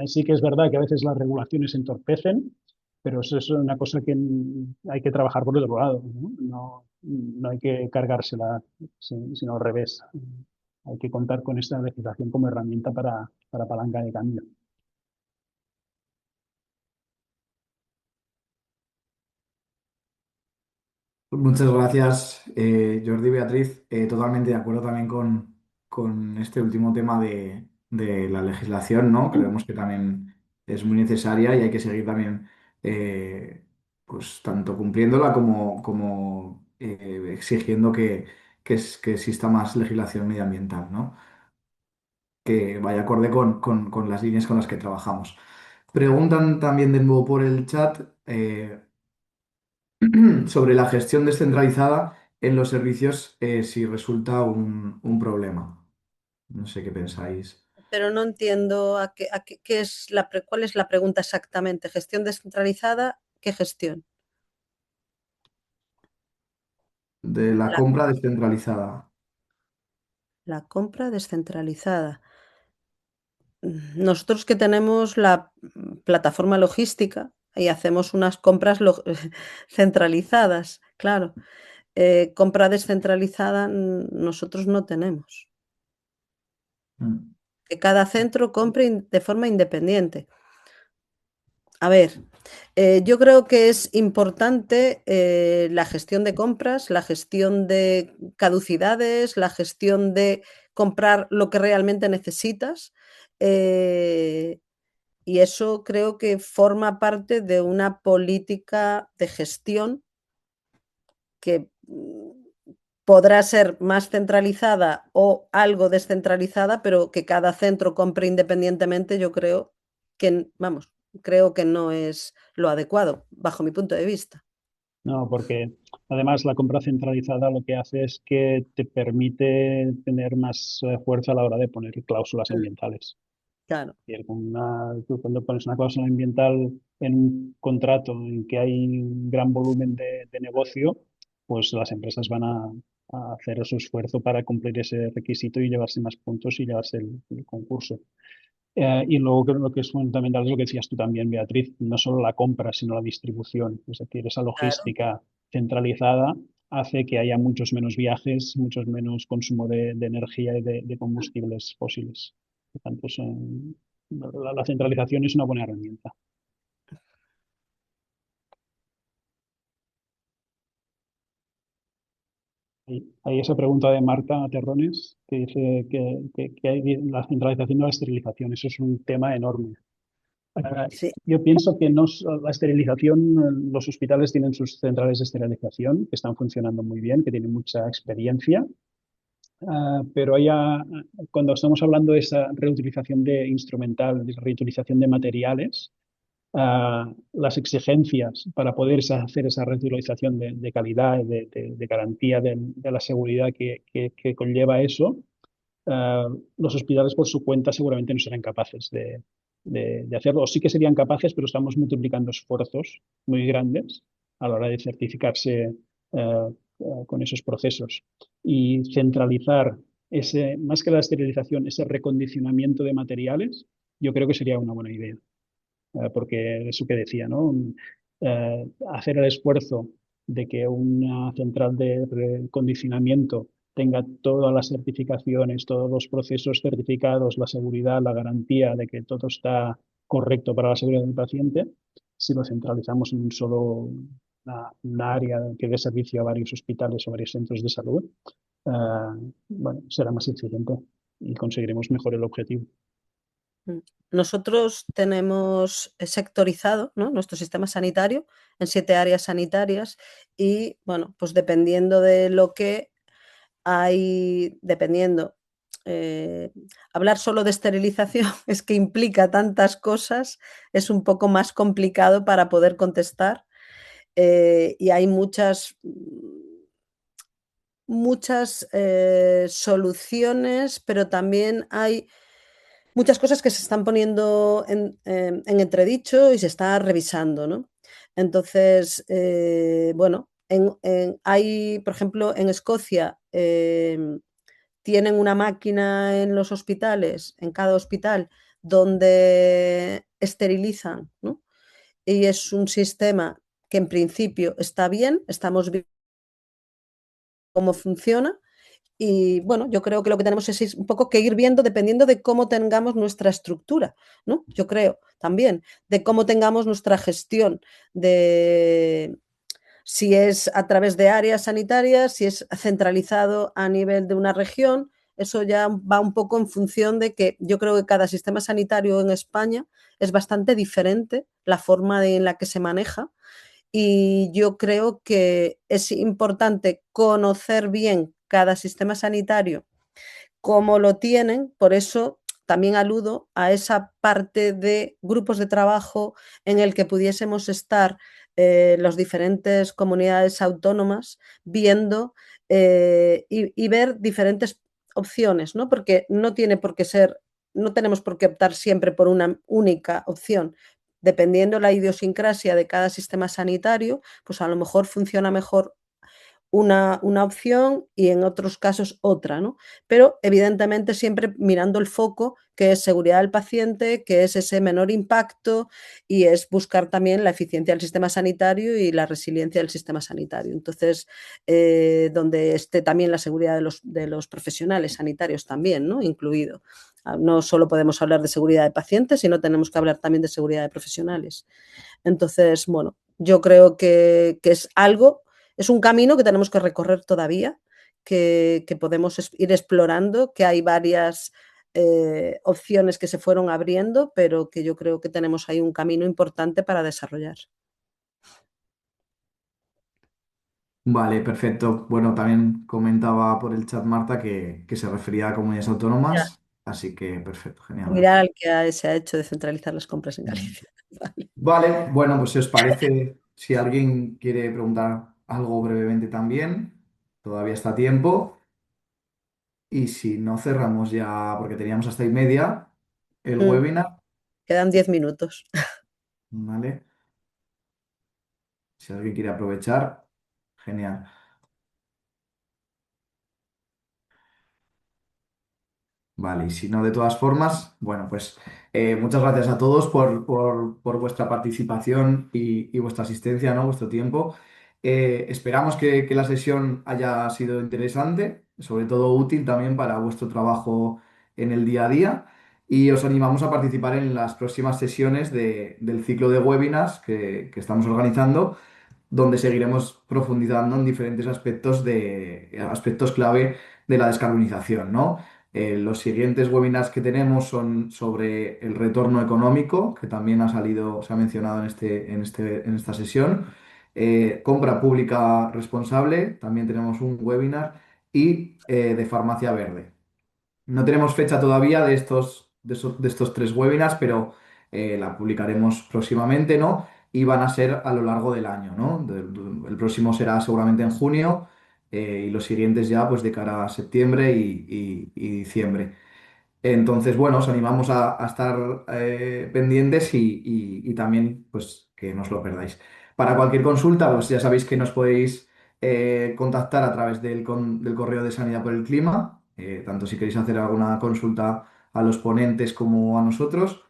sí que es verdad que a veces las regulaciones entorpecen, pero eso es una cosa que hay que trabajar por el otro lado, ¿no? No hay que cargársela, sino al revés. Hay que contar con esta legislación como herramienta para palanca de cambio. Muchas gracias, Jordi y Beatriz. Totalmente de acuerdo también con este último tema de la legislación, ¿no? Creemos que también es muy necesaria y hay que seguir también, pues, tanto cumpliéndola como exigiendo que exista más legislación medioambiental, ¿no? que vaya acorde con las líneas con las que trabajamos. Preguntan también de nuevo por el chat sobre la gestión descentralizada en los servicios si resulta un problema. No sé qué pensáis. Pero no entiendo qué es cuál es la pregunta exactamente. ¿Gestión descentralizada? ¿Qué gestión? De la La, compra descentralizada. la compra descentralizada. Nosotros que tenemos la plataforma logística y hacemos unas compras centralizadas, claro. Compra descentralizada nosotros no tenemos. Mm. Que cada centro compre de forma independiente. A ver, yo creo que es importante la gestión de compras, la gestión de caducidades, la gestión de comprar lo que realmente necesitas. eh, y eso creo que forma parte de una política de gestión que podrá ser más centralizada o algo descentralizada, pero que cada centro compre independientemente, yo creo que, vamos, creo que no es lo adecuado, bajo mi punto de vista. No, porque además la compra centralizada lo que hace es que te permite tener más fuerza a la hora de poner cláusulas ambientales. Claro, Y tú cuando pones una cláusula ambiental en un contrato en que hay un gran volumen de negocio, pues las empresas van a hacer su esfuerzo para cumplir ese requisito y llevarse más puntos y llevarse el concurso. Y luego lo que es fundamental es lo que decías tú también, Beatriz, no solo la compra, sino la distribución. Es decir, esa claro. logística centralizada hace que haya muchos menos viajes, muchos menos consumo de energía y de combustibles fósiles. Por tanto, la centralización es una buena herramienta. Hay esa pregunta de Marta Terrones que dice que hay la centralización de la esterilización. Eso es un tema enorme. Sí, Yo pienso que no, la esterilización, los hospitales tienen sus centrales de esterilización que están funcionando muy bien, que tienen mucha experiencia, pero cuando estamos hablando de esa reutilización de instrumental, de reutilización de materiales, las exigencias para poder hacer esa reutilización de calidad, de garantía de la seguridad que conlleva eso, eh, los hospitales por su cuenta seguramente no serán capaces de hacerlo. O sí que serían capaces, pero estamos multiplicando esfuerzos muy grandes a la hora de certificarse con esos procesos. Y centralizar más que la esterilización, ese recondicionamiento de materiales, yo creo que sería una buena idea. Porque eso que decía, ¿no? Hacer el esfuerzo de que una central de recondicionamiento tenga todas las certificaciones, todos los procesos certificados, la seguridad, la garantía de que todo está correcto para la seguridad del paciente, si lo centralizamos en un solo una área que dé servicio a varios hospitales o varios centros de salud, bueno, será más eficiente y conseguiremos mejor el objetivo. nosotros tenemos sectorizado, ¿no?, nuestro sistema sanitario en 7 áreas sanitarias y, bueno, pues dependiendo de lo que dependiendo, hablar solo de esterilización es que implica tantas cosas, es un poco más complicado para poder contestar, y hay muchas soluciones, pero también hay muchas cosas que se están poniendo en entredicho y se está revisando, ¿no? Entonces, bueno, hay, por ejemplo, en Escocia, tienen una máquina en los hospitales, en cada hospital, donde esterilizan, ¿no? Y es un sistema que en principio está bien, estamos viendo cómo funciona. Y bueno, yo creo que lo que tenemos es un poco que ir viendo dependiendo de cómo tengamos nuestra estructura, ¿no? Yo creo también, de cómo tengamos nuestra gestión, de si es a través de áreas sanitarias, si es centralizado a nivel de una región, eso ya va un poco en función de que yo creo que cada sistema sanitario en España es bastante diferente la forma en la que se maneja y yo creo que es importante conocer bien cada sistema sanitario, cómo lo tienen, por eso también aludo a esa parte de grupos de trabajo en el que pudiésemos estar las diferentes comunidades autónomas viendo y ver diferentes opciones, ¿no? Porque no tiene por qué ser, no tenemos por qué optar siempre por una única opción. Dependiendo la idiosincrasia de cada sistema sanitario, pues a lo mejor funciona mejor una opción y en otros casos otra, ¿no? Pero evidentemente siempre mirando el foco que es seguridad del paciente, que es ese menor impacto y es buscar también la eficiencia del sistema sanitario y la resiliencia del sistema sanitario. Entonces, donde esté también la seguridad de los profesionales sanitarios también, ¿no? Incluido. No solo podemos hablar de seguridad de pacientes, sino tenemos que hablar también de seguridad de profesionales. Entonces, bueno, yo creo que es algo, es un camino que tenemos que recorrer todavía, que podemos ir explorando, que hay varias opciones que se fueron abriendo, pero que yo creo que tenemos ahí un camino importante para desarrollar. Vale, perfecto. Bueno, también comentaba por el chat Marta que se refería a comunidades Ya. autónomas, así que perfecto, genial. Mirar al que se ha hecho de centralizar las compras en Mm. Galicia. Vale. Vale, bueno, pues si os parece, si alguien quiere preguntar algo brevemente también, todavía está a tiempo. Y si no, cerramos ya, porque teníamos hasta y media el Mm, webinar, Quedan 10 minutos. ¿vale? Si alguien quiere aprovechar, genial. Vale, y si no, de todas formas, bueno, pues muchas gracias a todos por vuestra participación y vuestra asistencia, ¿no? Vuestro tiempo. Esperamos que la sesión haya sido interesante, sobre todo útil también para vuestro trabajo en el día a día. Y os animamos a participar en las próximas sesiones del ciclo de webinars que estamos organizando, donde seguiremos profundizando en diferentes aspectos clave de la descarbonización, ¿no? Los siguientes webinars que tenemos son sobre el retorno económico, que también ha salido, se ha mencionado en esta sesión. Compra pública responsable, también tenemos un webinar. Y de farmacia verde. No tenemos fecha todavía de estos tres webinars, pero la publicaremos próximamente, ¿no? Y van a ser a lo largo del año, ¿no? El próximo será seguramente en junio, y los siguientes ya pues de cara a septiembre y diciembre. Entonces, bueno, os animamos a estar pendientes y también pues que no os lo perdáis. Para cualquier consulta, pues ya sabéis que nos podéis contactar a través del correo de Sanidad por el Clima, tanto si queréis hacer alguna consulta a los ponentes como a nosotros,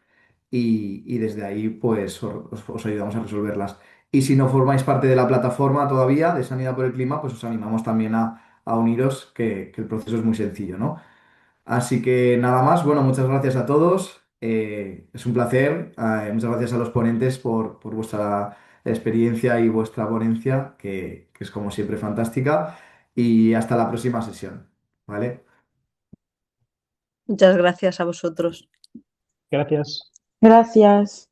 y desde ahí pues os ayudamos a resolverlas. Y si no formáis parte de la plataforma todavía de Sanidad por el Clima, pues os animamos también a uniros, que el proceso es muy sencillo, ¿no? Así que nada más, bueno, muchas gracias a todos. Es un placer. Muchas gracias a los ponentes por vuestra experiencia y vuestra ponencia, que es como siempre fantástica. Y hasta la próxima sesión. ¿Vale? Muchas gracias a vosotros. Gracias. Gracias.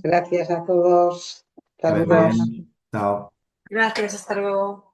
Gracias a todos. Que Hasta vaya luego. bien. Chao. Gracias, hasta luego.